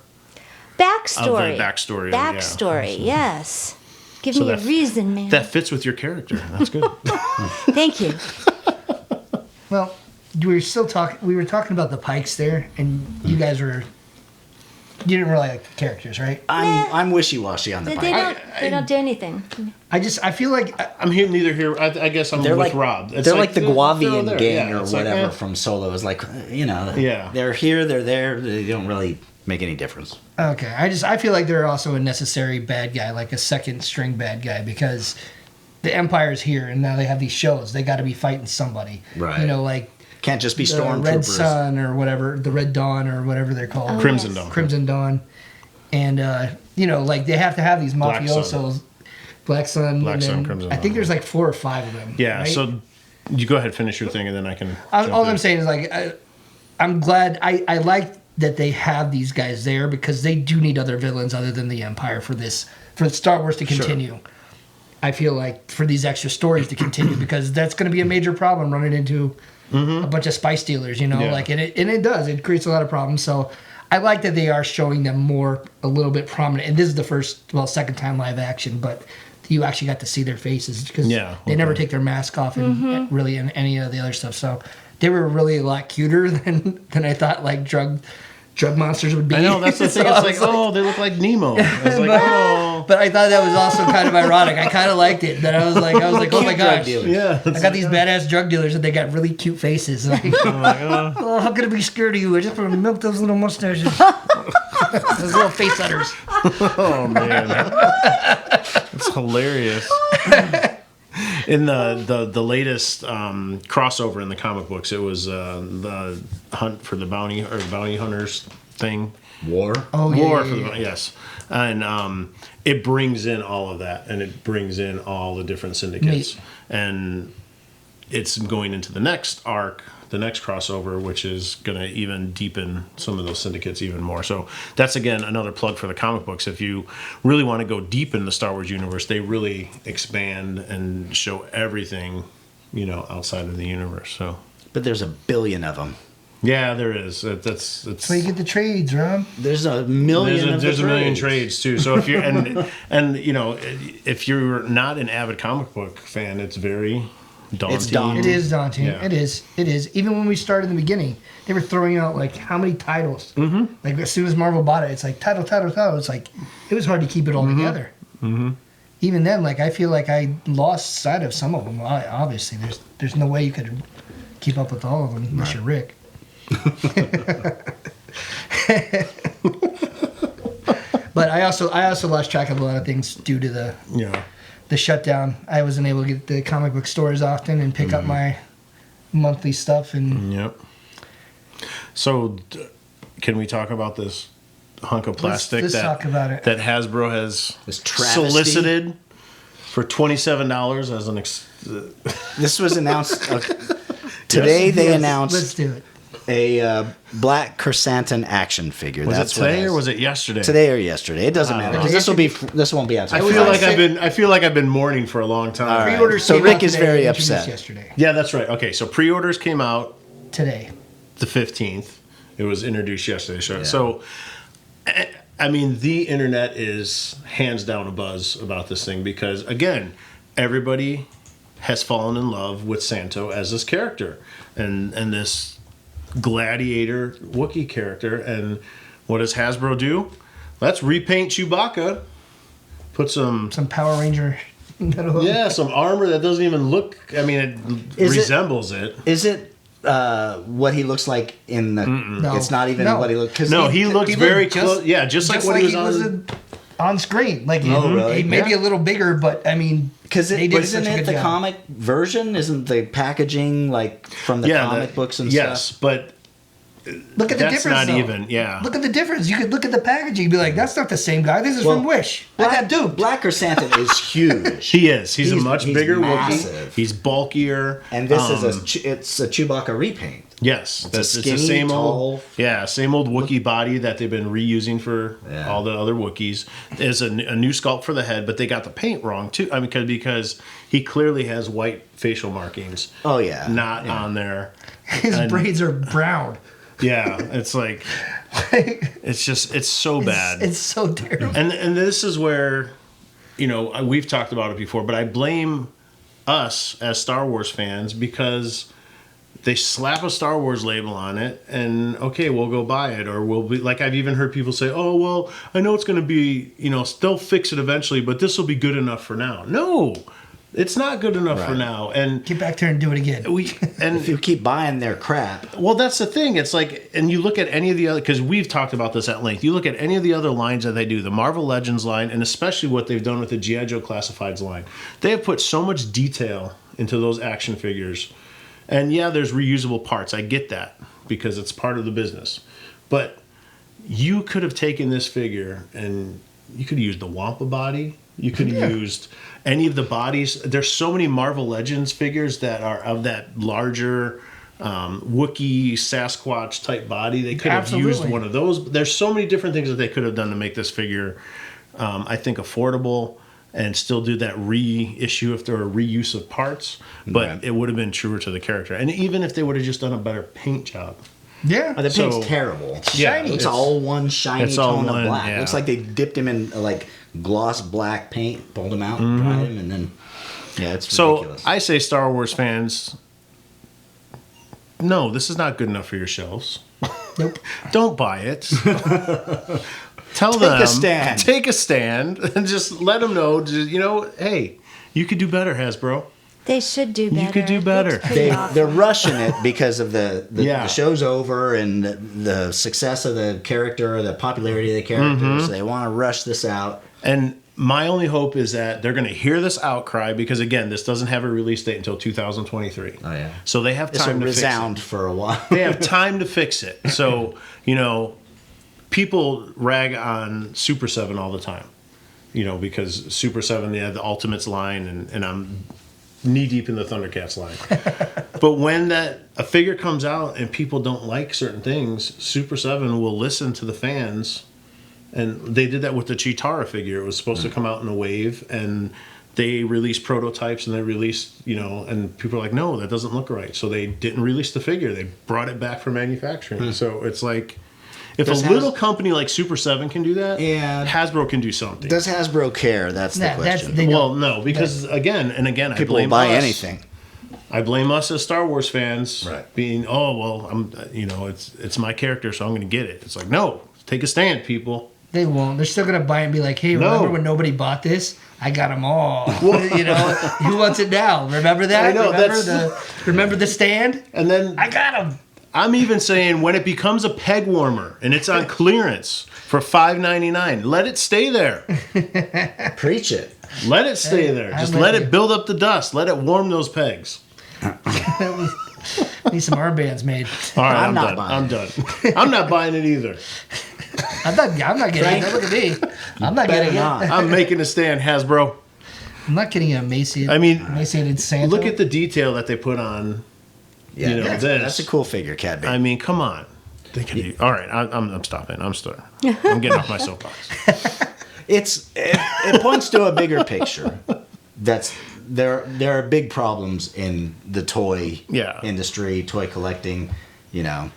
Backstory.
Of the backstory, yeah.
Backstory, yes. Give
So
me a
that-
reason, man.
That fits with your character. That's good.
Thank you.
Well, we were still talking. We were talking about the Pikes there, and you guys were. You didn't really like the characters, right?
I'm wishy-washy on the
They
Pike.
don't do anything.
I feel like
I'm here, neither here. I guess I'm
They're
with
like
Rob. It's
they're like the
they're all
Guavian
there.
gang
Yeah,
or
it's like,
whatever
eh.
from Solo. It's like
Yeah.
they're here, they're there. They don't really make any difference.
okay. I feel like they're also a necessary bad guy, like a second string bad guy, because the Empire's here, and now they have these shows. They got to be fighting somebody,
Right.
You know, like
Can't just be
the Red
stormtroopers.
Sun or whatever, the Red Dawn or whatever they're called.
Oh,
Crimson
yes.
Dawn.
Crimson Dawn, and you know, like they have to have these
Black Sun.
mafiosos. Black Sun.
Black
and
Sun,
then
Crimson
I think
Dawn.
there's like 4 or 5 of them.
Yeah.
right?
So you go ahead, finish your thing, and then I can.
All
jump
I'm
in.
saying is like I'm glad I like that they have these guys there because they do need other villains other than the Empire for this for Star Wars to continue. I feel like for these extra stories to continue, because that's going to be a major problem running into a bunch of spice dealers, you know, like, and it does. It creates a lot of problems. So I like that they are showing them a little bit prominent. And this is the second time live action, but you actually got to see their faces because they never take their mask off in really in any of the other stuff. So they were really a lot cuter than I thought, like drug monsters would be.
I know, that's the thing.
So
It's like, oh, they look like Nemo. I was like, oh.
But I thought that was also kind of ironic. I kind of liked it. That I was like, oh my gosh.
Yeah.
I got these badass drug dealers and they got really cute faces. Like, oh, how could I be scared of you? I just want to milk those little mustaches. Those little face udders.
Oh, man. It's hilarious. In the latest crossover in the comic books, it was the hunt for the bounty hunters thing.
War.
Oh,
War
yeah,
for the yes, and it brings in all of that, and it brings in all the different syndicates, and it's going into the next arc, the next crossover, which is going to even deepen some of those syndicates even more. So that's, again, another plug for the comic books. If you really want to go deep in the Star Wars universe, they really expand and show everything, you know, outside of the universe. So,
But there's a billion of them.
yeah, there is. It's
So you get the trades, Rob.
There's a million.
there's a million trades too. So if you're and you know, if you're not an avid comic book fan, it's very daunting.
It's daunting.
It is daunting.
Yeah.
It is. Even when we started in the beginning, they were throwing out like how many titles. Mm-hmm. Like as soon as Marvel bought it, it's like title. It's like it was hard to keep it all together. Mm-hmm. Even then, like I feel like I lost sight of some of them. Obviously, there's no way you could keep up with all of them unless you're Rick. But I also lost track of a lot of things due to the shutdown. I wasn't able to get the comic book stores often and pick up my monthly stuff. And
Yep. So, can we talk about this hunk of plastic
let's talk about it.
that Hasbro has
This travesty.
solicited for $27 as an
This was announced today. They
let's
announced
do it.
a black chrysanthemum action figure.
Was
That's
it
what
today
has-
or was it yesterday?
Today or yesterday? It doesn't matter. 'Cause this won't be out.
I
till
feel
Friday.
like I feel like I've been mourning for a long time.
All right.
Pre-orders
So
came
Rick
out
is
today,
very
introduced
upset.
yesterday.
Yeah, that's right. Okay, so pre-orders came out
Today.
the 15th. It was introduced yesterday. So, I mean, the internet is hands down abuzz about this thing because, again, everybody has fallen in love with Santo as this character and this gladiator Wookiee character. And what does Hasbro do? Let's repaint Chewbacca. Put some
Power Ranger.
some armor that doesn't even look. I mean, it resembles it.
Is it what he looks like in the?
No.
It's not even
No.
what he looks. 'Cause
No, he looks
he
very
looked just-
close. Yeah, just like what he was
on screen. Like
really?
he may be a little bigger, but I mean,
Because
they did
isn't
such a
it
good
the
job.
comic version? Isn't the packaging like from the comic books and
yes,
stuff?
but
Look at the
that's
difference.
not
though.
even. Yeah,
Look at the difference. You could look at the packaging and be like, "That's not the same guy. This is from Wish." I got duped.
Black Chrysanthemum is huge.
he is. He's a much
he's
bigger
massive.
Wookiee. He's bulkier.
And this is it's a Chewbacca repaint.
Yes,
It's
the
skinny,
same
tall.
old same old Wookiee body that they've been reusing for
Yeah.
all the other Wookiees. There's a new sculpt for the head, but they got the paint wrong too. I mean, because he clearly has white facial markings.
Oh yeah,
Not on there.
His
And-
braids are brown.
Yeah, it's like it's so bad.
It's so terrible.
And this is where, you know, we've talked about it before, but I blame us as Star Wars fans because they slap a Star Wars label on it and, okay, we'll go buy it. Or we'll be, like, I've even heard people say, oh, well, I know it's going to be, you know, they'll fix it eventually, but this will be good enough for now. No, it's not good enough for
Right.
now. And
Get back there and do it again.
if you keep buying their crap,
well, that's the thing. It's like, and you look at any of the other, because we've talked about this at length. You look at any of the other lines that they do, the Marvel Legends line, and especially what they've done with the G.I. Joe Classifieds line. They have put so much detail into those action figures. And yeah, there's reusable parts. I get that because it's part of the business. But you could have taken this figure and you could have used the Wampa body. You could have used any of the bodies. There's so many Marvel Legends figures that are of that larger Wookiee, Sasquatch type body. They could have used
Absolutely.
one of those. There's so many different things that they could have done to make this figure I think, affordable and still do that reissue if there were reuse of parts, but
Right.
it would have been truer to the character. And even if they would have just done a better paint job.
Yeah.
The paint's
So-
terrible.
Yeah,
It's
it's-
all one shiny
it's all
tone
one,
of black.
yeah.
Looks like they dipped him in like gloss black paint, pulled him out, dried him, and then it's
So
ridiculous.
I say, Star Wars fans, no, this is not good enough for your shelves.
Nope.
Don't buy it. Tell
Take
them.
a stand.
Take a stand and just let them know, hey, you could do better, Hasbro.
They should do better.
You could do
It
better.
looks pretty awful.
They're rushing it because of the
Yeah.
show's over and the success of the character, the popularity of the character. So they want to rush this out.
And my only hope is that they're going to hear this outcry because, again, this doesn't have a release date until 2023.
Oh yeah,
So they have
this will
time to fix it.
resound for a while.
They have time to fix it. So, people rag on Super 7 all the time, because Super 7, they have the Ultimates line, and I'm knee deep in the Thundercats line. But when a figure comes out and people don't like certain things, Super 7 will listen to the fans. And they did that with the Chitara figure. It was supposed to come out in a wave, and they released prototypes, and they released, and people are like, no, that doesn't look right. So they didn't release the figure. They brought it back for manufacturing. So it's like, if
Does
a little company like Super 7 can do that,
Yeah.
Hasbro can do something.
Does Hasbro care? That's the
Nah,
question.
they
Well,
don't.
no, because again, I
People
blame
will buy
us.
anything.
I blame us as Star Wars fans,
Right.
being, I'm, it's my character, so I'm going to get it. It's like, no, take a stand, people.
They won't. They're still gonna buy and be like, "Hey,
No.
remember when nobody bought this? I got them all." Who wants it now? Remember that?
I know,
remember the stand?
And then
I got them.
I'm even saying when it becomes a peg warmer and it's on clearance for $5.99, let it stay there.
Preach it.
Let it stay there.
I'm
Just
with
let
you.
it build up the dust. Let it warm those pegs.
Need some armbands made.
All right,
I'm
I'm
not
done.
buying
I'm done. I'm not buying it either.
I'm not getting it. Look at me. I'm not
Better
getting it.
not.
I'm making a stand, Hasbro.
I'm not getting a emaciated.
I mean,
emaciated Santa.
Look at the detail that they put on.
Yeah,
this.
that's a cool figure, Cat Bane.
I mean, come on. They can do, all right, I'm stopping. I'm getting off my soapbox.
It points to a bigger picture. There are big problems in the toy industry, toy collecting. We don't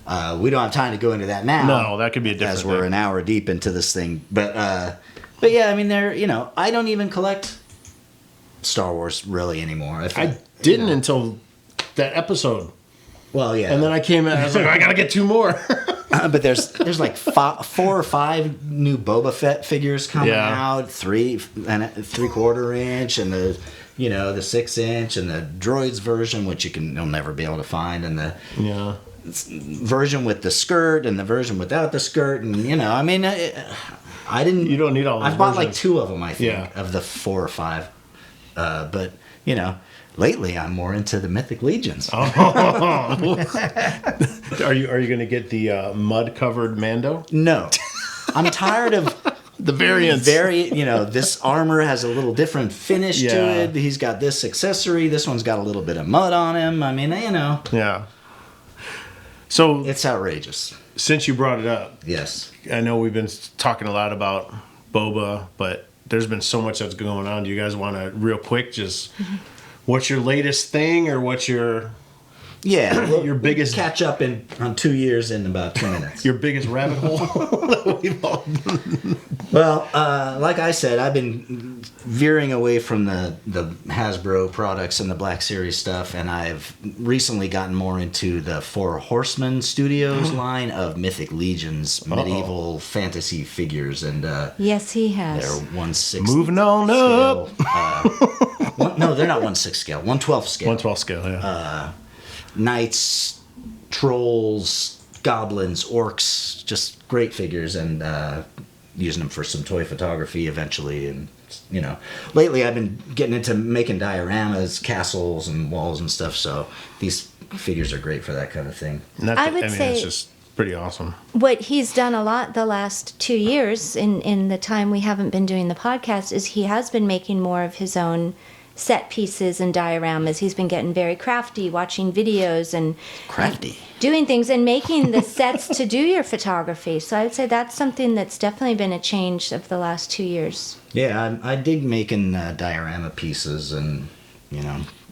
have time to go into that now.
No, that could be a different
as we're
thing.
an hour deep into this thing. But yeah, I mean, I don't even collect Star Wars really anymore.
I didn't until that episode.
Well, yeah,
And then I came in, I was like, I gotta get two more.
but there's like 4 or 5 new Boba Fett figures coming
Yeah.
out, 3/4 inch, and the 6-inch, and the droids version, which you'll never be able to find, and the
Yeah.
version with the skirt and the version without the skirt, and I mean, I didn't.
You don't need all those
I've bought like
versions.
2 of them, I think,
Yeah.
of the 4 or 5. But lately I'm more into the Mythic Legions.
Are you going to get the mud covered Mando?
No, I'm tired of.
The variants.
This armor has a little different finish to
Yeah.
it. He's got this accessory. This one's got a little bit of mud on him. I mean,
Yeah. So
it's outrageous.
since you brought it up,
Yes.
I know we've been talking a lot about Boba, but there's been so much that's going on. Do you guys want to real quick just what's your latest thing or what's your
Yeah.
Your biggest-
catch up on 2 years in about 2 minutes.
biggest rabbit hole? We've all-
Well, like I said, I've been veering away from the Hasbro products and the Black Series stuff, and I've recently gotten more into the Four Horsemen Studios line of Mythic Legions, medieval fantasy figures, and
Yes, he has.
they're 1/6
Moving on up.
scale. No, they're not 1/6 scale, 1/12 scale.
112 scale, yeah.
Knights, trolls, goblins, orcs, just great figures, and using them for some toy photography eventually. And lately I've been getting into making dioramas, castles, and walls and stuff. So these figures are great for that kind of thing.
And
I would say-
it's just pretty awesome.
What he's done a lot the last 2 years in the time we haven't been doing the podcast is he has been making more of his own set pieces and dioramas. He's been getting very crafty, watching videos and
Crafty.
doing things and making the sets to do your photography. So I would say that's something that's definitely been a change of the last 2 years.
Yeah, I dig making diorama pieces and,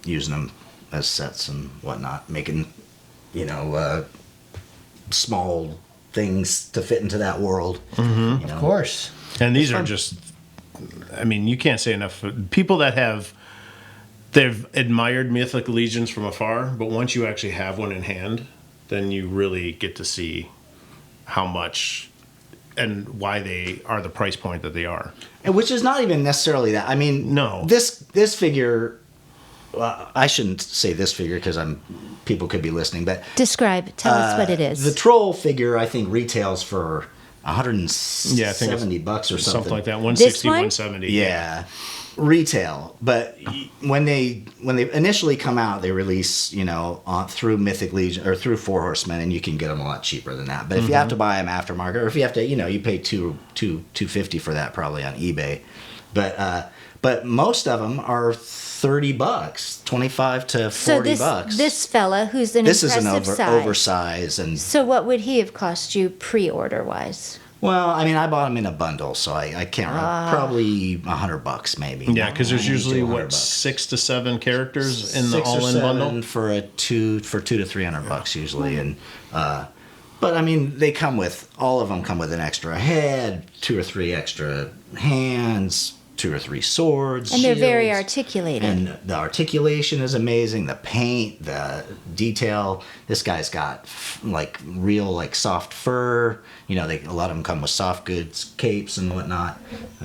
using them as sets and whatnot. Making, small things to fit into that world.
Mm-hmm.
Of course.
And these are just, I mean, you can't say enough. People that they've admired Mythic Legions from afar, but once you actually have one in hand, then you really get to see how much and why they are the price point that they are.
And which is not even necessarily that. I mean,
No.
This figure, I shouldn't say this figure because people could be listening, but
Tell us what it is.
the troll figure I think retails for $170
Yeah, I think it's
bucks or something.
Something like that. 160,
This one?
170.
Yeah, retail. But when they initially come out, they release through Mythic Legion or through Four Horsemen, and you can get them a lot cheaper than that. But if you have to buy them aftermarket, or if you have to, you pay $250 for that probably on eBay. But most of them are $30, 25 to 40 bucks.
This fella, who's an
This is
impressive
an
size.
oversized and.
So what would he have cost you pre-order wise?
Well, I mean, I bought them in a bundle, so I can't remember. Probably $100 maybe.
Yeah, because there's
90 to
usually
100 bucks.
6 to 7 characters in the
6 or
all-in
7
bundle.
for $200 to $300 usually, and but I mean, all of them come with an extra head, 2 or 3 extra hands, 2 or 3 swords,
And they're very
shields.
articulated.
And the articulation is amazing. The paint, the detail. This guy's got real soft fur. A lot of them come with soft goods, capes and whatnot.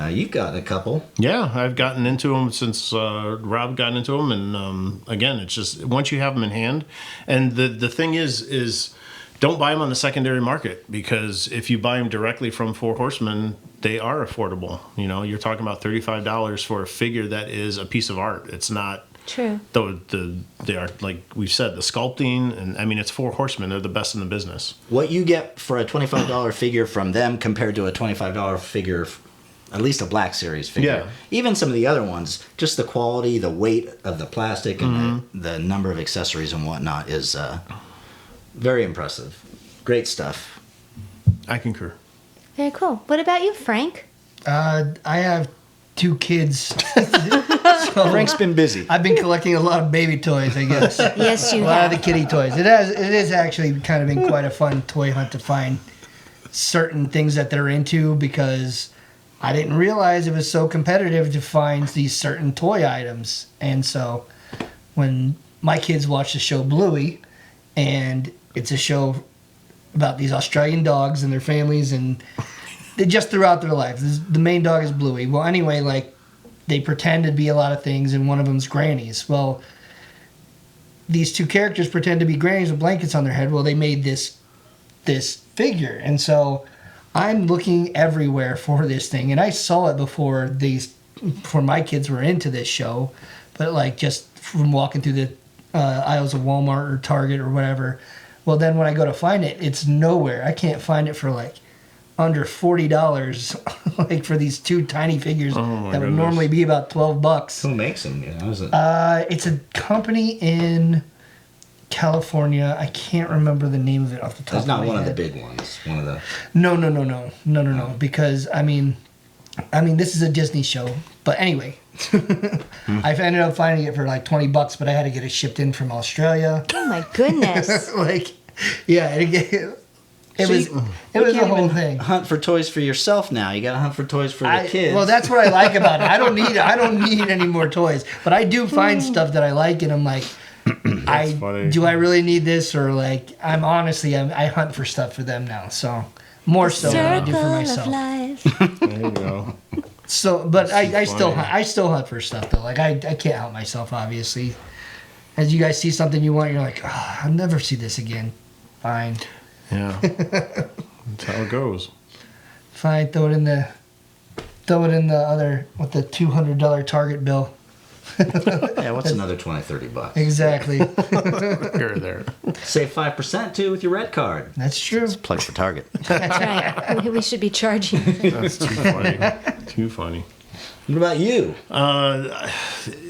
You've got a couple.
Yeah, I've gotten into them since Rob got into them, and again, it's just once you have them in hand, and the thing is don't buy them on the secondary market, because if you buy them directly from Four Horsemen, they are affordable. You're talking about $35 for a figure that is a piece of art. It's not.
True.
They are, like we've said, the sculpting, and I mean, it's Four Horsemen. They're the best in the business.
What you get for a $25 figure from them compared to a $25 figure, at least a Black Series figure.
Yeah.
Even some of the other ones, just the quality, the weight of the plastic, and the number of accessories and whatnot is very impressive. Great stuff.
I concur.
Very cool. What about you, Frank?
I have 2 kids. So
Frank's been busy.
I've been collecting a lot of baby toys, I guess.
Yes, you
A lot of
have.
the kitty toys. It is actually kind of been quite a fun toy hunt to find certain things that they're into, because I didn't realize it was so competitive to find these certain toy items. And so when my kids watch the show Bluey, and it's a show about these Australian dogs and their families, and they just throughout their life. The main dog is Bluey. Well, anyway, they pretend to be a lot of things, and one of them's grannies. Well, these 2 characters pretend to be grannies with blankets on their head. Well, they made this figure, and so I'm looking everywhere for this thing, and I saw it before my kids were into this show, but just from walking through the aisles of Walmart or Target or whatever. Well, then when I go to find it, it's nowhere. I can't find it for under $40, for these 2 tiny figures that would
goodness.
normally be about $12.
Who makes them? Is it?
It's a company in California. I can't remember the name of it off the top
It's
of
not
my
one
head.
of the big ones. One of the.
No. Because I mean, this is a Disney show. But anyway, I've ended up finding it for $20, but I had to get it shipped in from Australia.
Oh my goodness.
Yeah, it was a whole thing.
Hunt for toys for yourself now. You got to hunt for toys for the kids.
Well, that's what I like about it. I don't need any more toys, but I do find stuff that I like, and I'm like,
funny.
do I really need this, or I hunt for stuff for them now. So more so than I do for
Circle of
myself.
life.
There you go.
So, but I still
funny.
I still hunt for stuff though. I can't help myself, obviously. As you guys see something you want, you're like, I'll never see this again. Fine.
Yeah. That's how it goes.
Fine, throw it in the other with the $200 Target bill.
Yeah, what's another $20-$30?
Exactly.
Here or there.
Save 5% too with your red card.
That's true.
Plug for Target.
That's right. We should be charging.
That's too funny. Too funny.
What about you?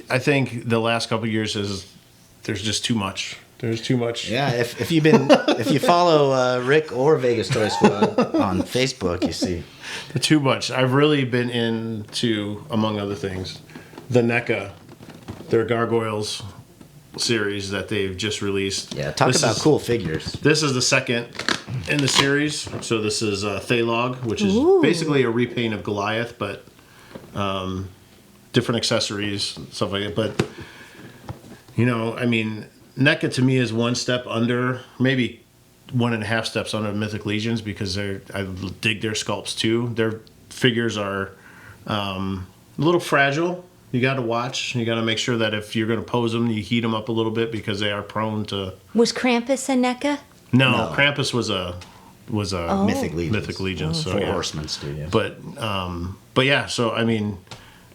I think the last couple of years there's just too much. There's too much.
Yeah, if you follow Rick or Vegas Toy Squad on Facebook, you see
Too much. I've really been into, among other things, the NECA, their Gargoyles series that they've just released.
Yeah, talk about cool figures.
This is the second in the series. So this is Thalog, which is basically a repaint of Goliath, but different accessories, stuff like that. But, I mean, NECA to me is one step under, maybe 1.5 steps under Mythic Legions, because I dig their sculpts too. Their figures are a little fragile. You got to watch. You got to make sure that if you're going to pose them, you heat them up a little bit, because they are prone to.
Was Krampus a NECA?
No. Krampus was a
Mythic Legions.
Mythic Legions. So
Four
yeah.
Horsemen studio.
But yeah. So I mean,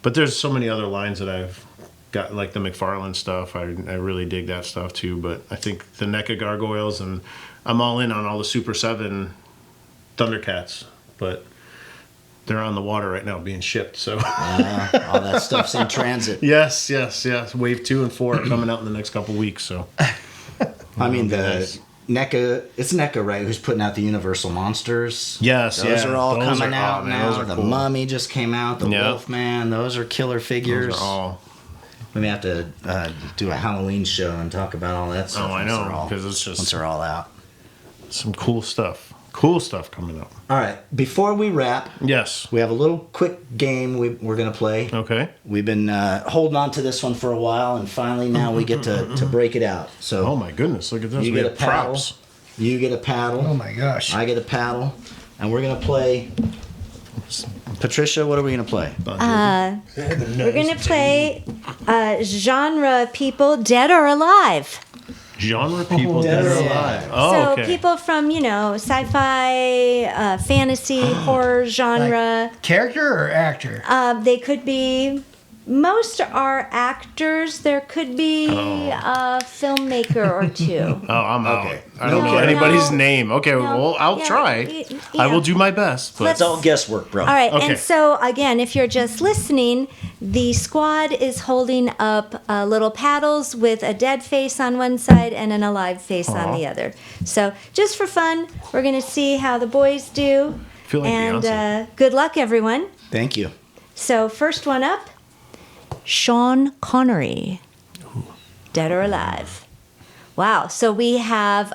but there's so many other lines that I've got, like the McFarlane stuff. I really dig that stuff too. But I think the NECA Gargoyles, and I'm all in on all the Super 7 Thundercats, but they're on the water right now being shipped. So
all that stuff's in transit.
yes. Wave 2 and 4 are coming out in the next couple weeks. So
I mean, the NECA, it's NECA, right? Who's putting out the Universal Monsters?
Yes,
those
yeah.
are all
Those
coming
are-
out
oh, man,
now.
those are
The
cool.
Mummy just came out. The
Yep.
Wolfman. Those are killer figures.
those are all.
We may have to do a Halloween show and talk about all that stuff.
Oh, I
once they're
know,
all-
because it's just
once they're all out.
some cool stuff. Cool stuff coming up.
All right. Before we wrap,
Yes.
we have a little quick game we're going to play.
Okay.
We've been holding on to this one for a while, and finally now we get to break it out. So
Oh my goodness! Look at this.
you
We
get a
have
paddle.
props.
You get a paddle.
Oh my gosh.
I get a paddle. And we're going to play. Patricia, what are we going to play?
We're going to play genre people, dead or alive.
Genre people dead or alive. Oh,
So
okay.
people from, sci-fi, fantasy, horror genre.
Character or actor?
They could be. Most are actors. There could be a filmmaker or two.
Oh, I'm
Okay.
out. I don't know
No.
anybody's name. Okay, well, I'll
Yeah,
try. I will do my best. But
It's all guesswork, bro.
All right,
Okay.
and so again, if you're just listening, the squad is holding up little paddles with a dead face on one side and an alive face on the other. So just for fun, we're going to see how the boys do.
Feel like
and
Beyonce.
good luck, everyone.
Thank you.
So first one up, Sean Connery, dead or alive. Wow. So we have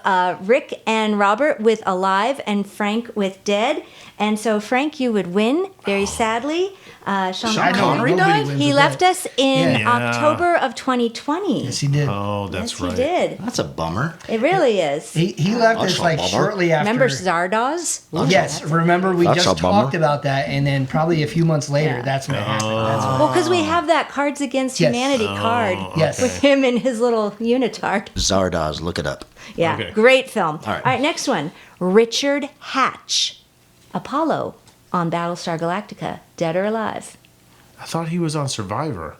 Rick and Robert with alive and Frank with dead. And so Frank, you would win, very sadly. Sean
Sean
Connery,
Connery wins
he
with
left
that.
us in
Yeah.
October of 2020.
Yes, he did.
Oh, that's
Yes,
right.
he did.
That's a bummer.
It really is.
He left us
That's a
like
bummer.
shortly after.
Remember Zardoz?
Yes, remember we
That's
just
a bummer.
talked about that, and then probably a few months later,
Yeah.
that's what happened. That's what,
Well, because we have that Cards Against
Yes.
Humanity card
yes.
with him in his little unitard.
Zardoz, look it up.
Yeah,
Okay.
great film.
All right.
Next one. Richard Hatch, Apollo on Battlestar Galactica, dead or alive?
I thought he was on Survivor.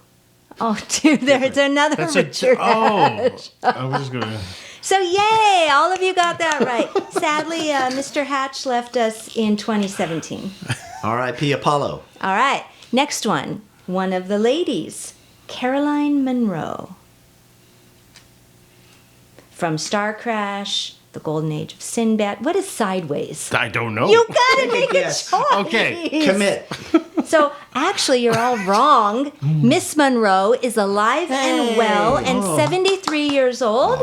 Oh, dude, there's another
That's
Richard Hatch.
I was gonna.
So, yay, all of you got that right. Sadly, Mr. Hatch left us in 2017.
R.I.P. Apollo.
All right, next one. One of the ladies, Caroline Munro. From Star Crash, The Golden Age of Sinbad. What is Sideways?
I don't know.
You gotta make
Yes.
a choice.
Okay,
Commit.
So actually, you're all wrong. Miss Monroe is alive and well and 73 years old.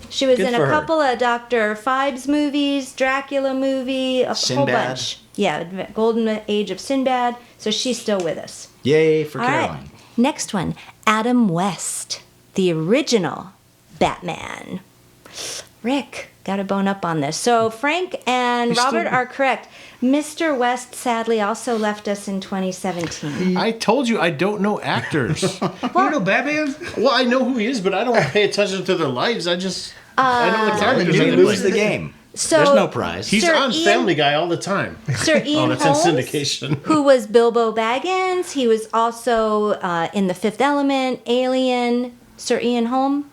She was
Good
in a
for her.
couple of Dr. Phibes movies, Dracula movie, a whole
Sinbad.
bunch. Yeah, Golden Age of Sinbad. So she's still with us.
Yay for
All right.
Caroline.
Next one, Adam West, the original Batman. Rick, got to bone up on this. So Frank and Robert are correct. Mr. West sadly also left us in 2017.
I told you I don't know actors.
you know Batman?
Well, I know who he is, but I don't pay attention to their lives. I know the characters.
You
I
lose
like.
the game.
So
There's no prize.
He's
Sir
on
Ian-
Family Guy all the time.
Sir Ian
that's
Holmes,
in syndication.
who was Bilbo Baggins. He was also in The Fifth Element, Alien. Sir Ian Holm,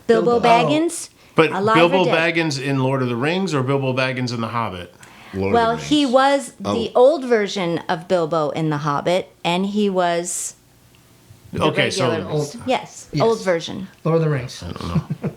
Bilbo Baggins.
But
alive
Bilbo
or dead?
Baggins in Lord of the Rings or Bilbo Baggins in The Hobbit?
Well, he was the old version of Bilbo in The Hobbit, and he was The
Okay, so
regular ones. Yes,
Yes.
old version.
Lord of the Rings.
I don't know.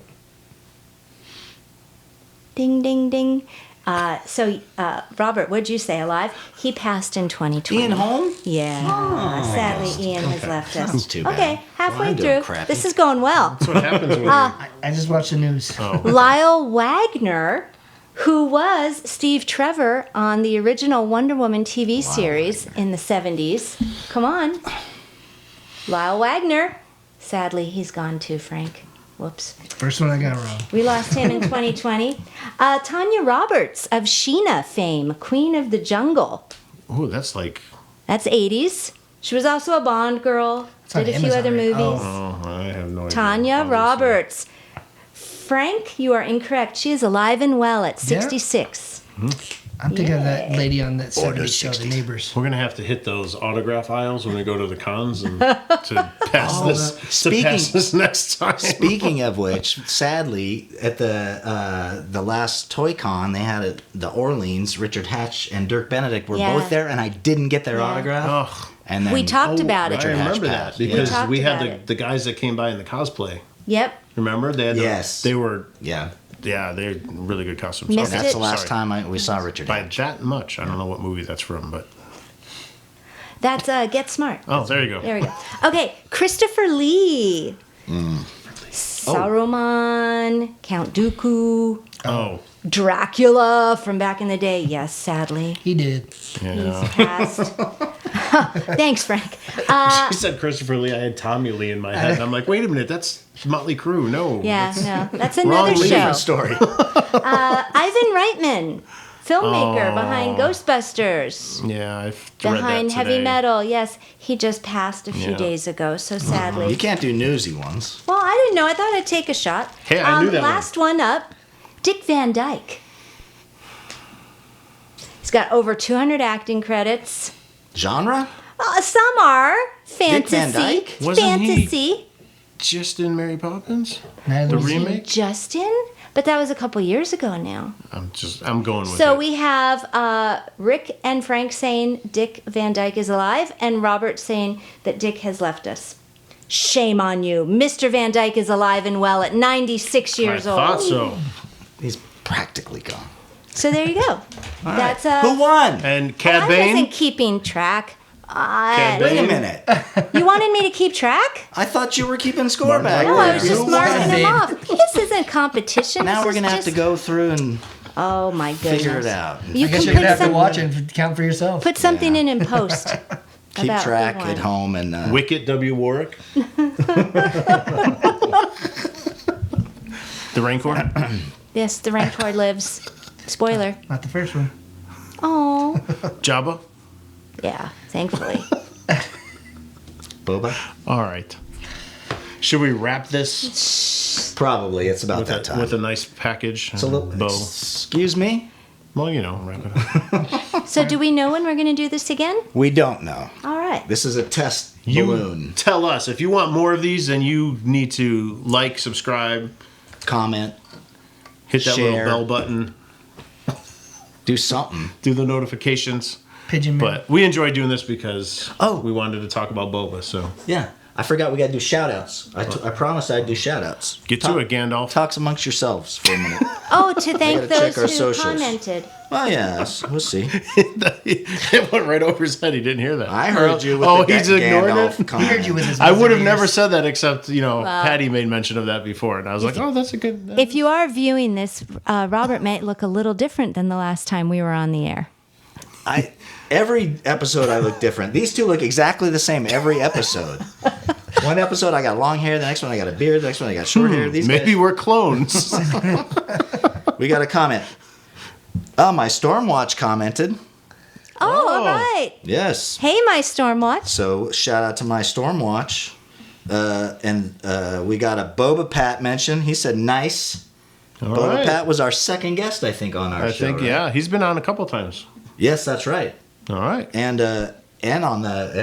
Ding, ding, ding. Robert, what'd you say? Alive? He passed in 2020.
Ian Holm?
Yeah. Sadly, Ian has left us.
That's too bad.
Okay, halfway
Well, I'm doing
through.
crappy.
This is going well.
That's what happens when
I just watched the news.
Lyle Wagner, who was Steve Trevor on the original Wonder Woman TV series in the 70s. Come on. Lyle Wagner. Sadly, he's gone too, Frank. Whoops.
First one I got wrong.
We lost him in 2020. Tanya Roberts of Sheena fame, Queen of the Jungle.
Oh, that's like.
That's 80s. She was also a Bond girl.
It's on
Did a few
Amazon,
other
right?
movies.
Oh, I have no idea.
Tanya
Obviously.
Roberts. Frank, you are incorrect. She is alive and well at
Yeah?
66.
I'm thinking of that lady on that 70s show, The
60.
Neighbors.
We're gonna have to hit those autograph aisles when we go to the cons and to pass this next time.
Speaking of which, sadly, at the last Toy Con, they had the Orleans. Richard Hatch and Dirk Benedict were
Yeah.
both there, and I didn't get their
Yeah.
autograph.
Ugh.
And then
We talked about it.
I
Richard Hatch
remember that
passed.
because
talked
we had
about it.
the guys that came by in the cosplay.
Yep.
Remember? They had
Yes.
They were.
Yeah,
Yeah, they're really good costumes.
Missed
that's
it.
the last
Sorry.
time we saw Richard
By
Hatch.
that much, I don't know what movie that's from, but
That's Get Smart.
oh, there you go.
There we go. Okay, Christopher Lee. Saruman, Count Dooku,
Oh,
Dracula from back in the day. Yes, sadly.
He did.
yeah.
He's passed. Thanks, Frank.
She said Christopher Lee. I had Tommy Lee in my head, and I'm like, wait a minute, that's Motley Crue. No.
Yeah, no, that's
Wrong
another
Lee.
show.
Different story.
Ivan Reitman, filmmaker
Oh.
behind Ghostbusters,
Yeah, I've read
behind
that
Heavy
today.
Metal. Yes, he just passed a few
Yeah.
days ago, so sadly.
You can't do newsy ones.
Well, I didn't know. I thought I'd take a shot.
Hey, I knew that
Last one up, Dick Van Dyke. He's got over 200 acting credits.
Genre?
Some are
Dick Van
fantasy.
Dyke?
Wasn't he-
Fantasy.
Just in Mary Poppins,
Neither
the
was he.
remake.
Justin, but that was a couple years ago now.
I'm going with
So
it.
we have Rick and Frank saying Dick Van Dyke is alive, and Robert saying that Dick has left us. Shame on you. Mr. Van Dyke is alive and well at 96 years
I
old.
thought so.
He's practically gone.
So there you go. That's
Who won?
And Cad
I
Bane.
wasn't keeping track.
Cad
Wait a
Bane.
minute.
You wanted me to keep track?
I thought you were keeping score back
No, I
there.
was just
Who
marking
won?
them off. This isn't competition.
Now
This
we're
is
going to have to
just-
go through and
Oh my goodness.
figure it out.
You
I guess
can
you're going to have to
some-
watch it and count for yourself.
put something
Yeah.
in post.
Keep
about who
track
won.
at home and
Wicket W. Warwick. The Rancor.
Yes, the Rancor lives. Spoiler.
Not the first one.
Oh.
Jabba.
Yeah, thankfully.
Boba.
All right. Should we wrap this
Probably. It's about
with
that time.
with a nice package?
So,
bow.
excuse me?
Well, wrap it up.
So do we know when we're going to do this again?
We don't know.
All right.
This is a test
You
balloon.
tell us if you want more of these, then you need to like, subscribe,
Comment.
hit that
Share.
little bell button,
Do something.
do the notifications.
Pigeon Man.
But we enjoy doing this because
Oh.
we wanted to talk about Boba. So
Yeah. I forgot we got to do shout outs. I promised I'd do shout outs.
get to it, Gandalf.
Talks amongst yourselves for a minute.
Oh, to thank
gotta
those
check our
who
socials.
commented.
Well, yeah, we'll see.
It went right over his head. He didn't hear that.
I heard you with
Oh,
the
he's ignoring
Gandalf
it?
comment.
He heard you with his
I would have
ears.
never said that except, Patty made mention of that before. And I was like, oh, that's a good...
If you are viewing this, Robert might look a little different than the last time we were on the air.
Every episode I look different. These two look exactly the same every episode. One episode I got long hair, the next one I got a beard, the next one I got short hair. These
Maybe
guys,
we're clones.
we got a comment. Oh, my Stormwatch commented.
Oh, all right.
Yes.
Hey, my Stormwatch.
So shout out to my Stormwatch. And we got a Boba Pat mention. He said nice.
All
Boba
right.
Pat was our second guest, I think, on our
I
show.
think,
right?
yeah. He's been on a couple times.
Yes, that's right.
All right.
And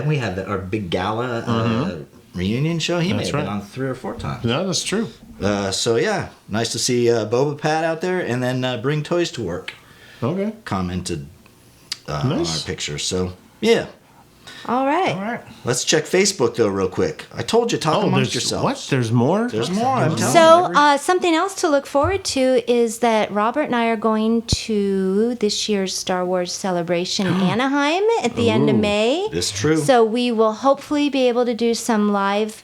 we had our big gala reunion show. He may
That's
have been
right.
on 3 or 4 times.
Yeah, that's true.
So yeah, nice to see Boba Pat out there, and then Bring Toys to Work
Okay.
commented on
Nice.
our picture. So yeah,
All right.
All right.
Let's check Facebook though, real quick. I told you, talk amongst yourselves.
What? There's more?
There's more. I'm telling
So,
you.
something else to look forward to is that Robert and I are going to this year's Star Wars Celebration Anaheim at the end of May.
It's true.
So we will hopefully be able to do some live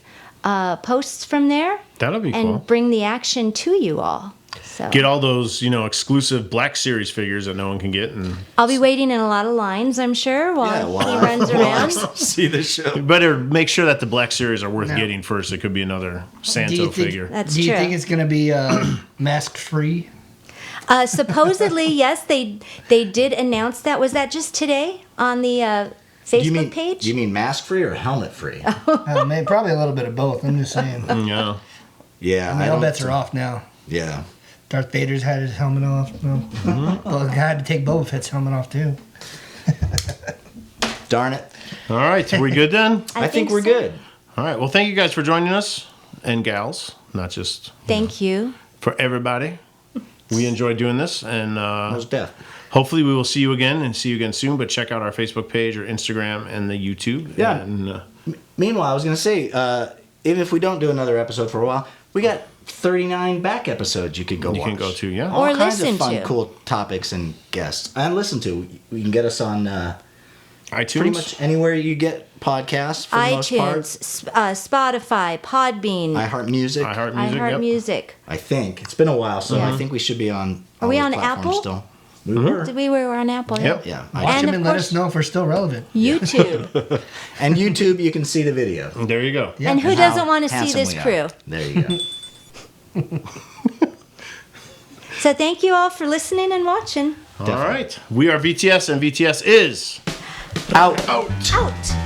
posts from there.
That'll be
and
cool.
bring the action to you all. So
Get all those, exclusive Black Series figures that no one can get, and
I'll be waiting in a lot of lines, I'm sure, while
while
he runs around.
see the show.
you better make sure that the Black Series are worth getting first. It could be another Santo figure.
That's
Do you
true.
think it's going to be mask free?
Supposedly, yes, they did announce that. Was that just today on the Facebook page?
Do you mean mask free or helmet free?
Probably a little bit of both. I'm just saying.
Yeah.
Yeah,
All bets are off now.
Yeah.
Darth Vader's had his helmet off. Well, I had to take Boba Fett's helmet off too.
Darn it.
All right. Are we good then?
I think we're
so.
good.
All right. Well, thank you guys for joining us, and gals, not just
Thank you.
for everybody. We enjoyed doing this, and
Most deaf.
hopefully we will see you again and see you again soon. But check out our Facebook page or Instagram and the YouTube.
Yeah.
And,
Meanwhile, I was going to say, even if we don't do another episode for a while, we got 39 back episodes you can go
you
watch.
can go to, yeah.
All
Or
kinds
listen
of fun,
to.
cool topics and guests. And listen to. You can get us on
iTunes.
pretty much anywhere you get podcasts for the most part.
iTunes, Spotify, Podbean,
iHeart Music.
iHeart Music.
iHeart
Yep.
Music.
I think. It's been a while, so
Yeah.
I think we should be on
Are we
all
on
the platforms
Apple?
still. We were.
We were on Apple.
Yep.
Yeah.
Watch
And
him
of
and let
course-
us know if we're still relevant.
YouTube.
And YouTube, you can see the video.
There you go.
Yeah.
And who
How
doesn't want to see
handsome
this
we are.
crew?
There you go.
So thank you all for listening and watching.
All right. We are VTS, and VTS is
Out.
out.
Out.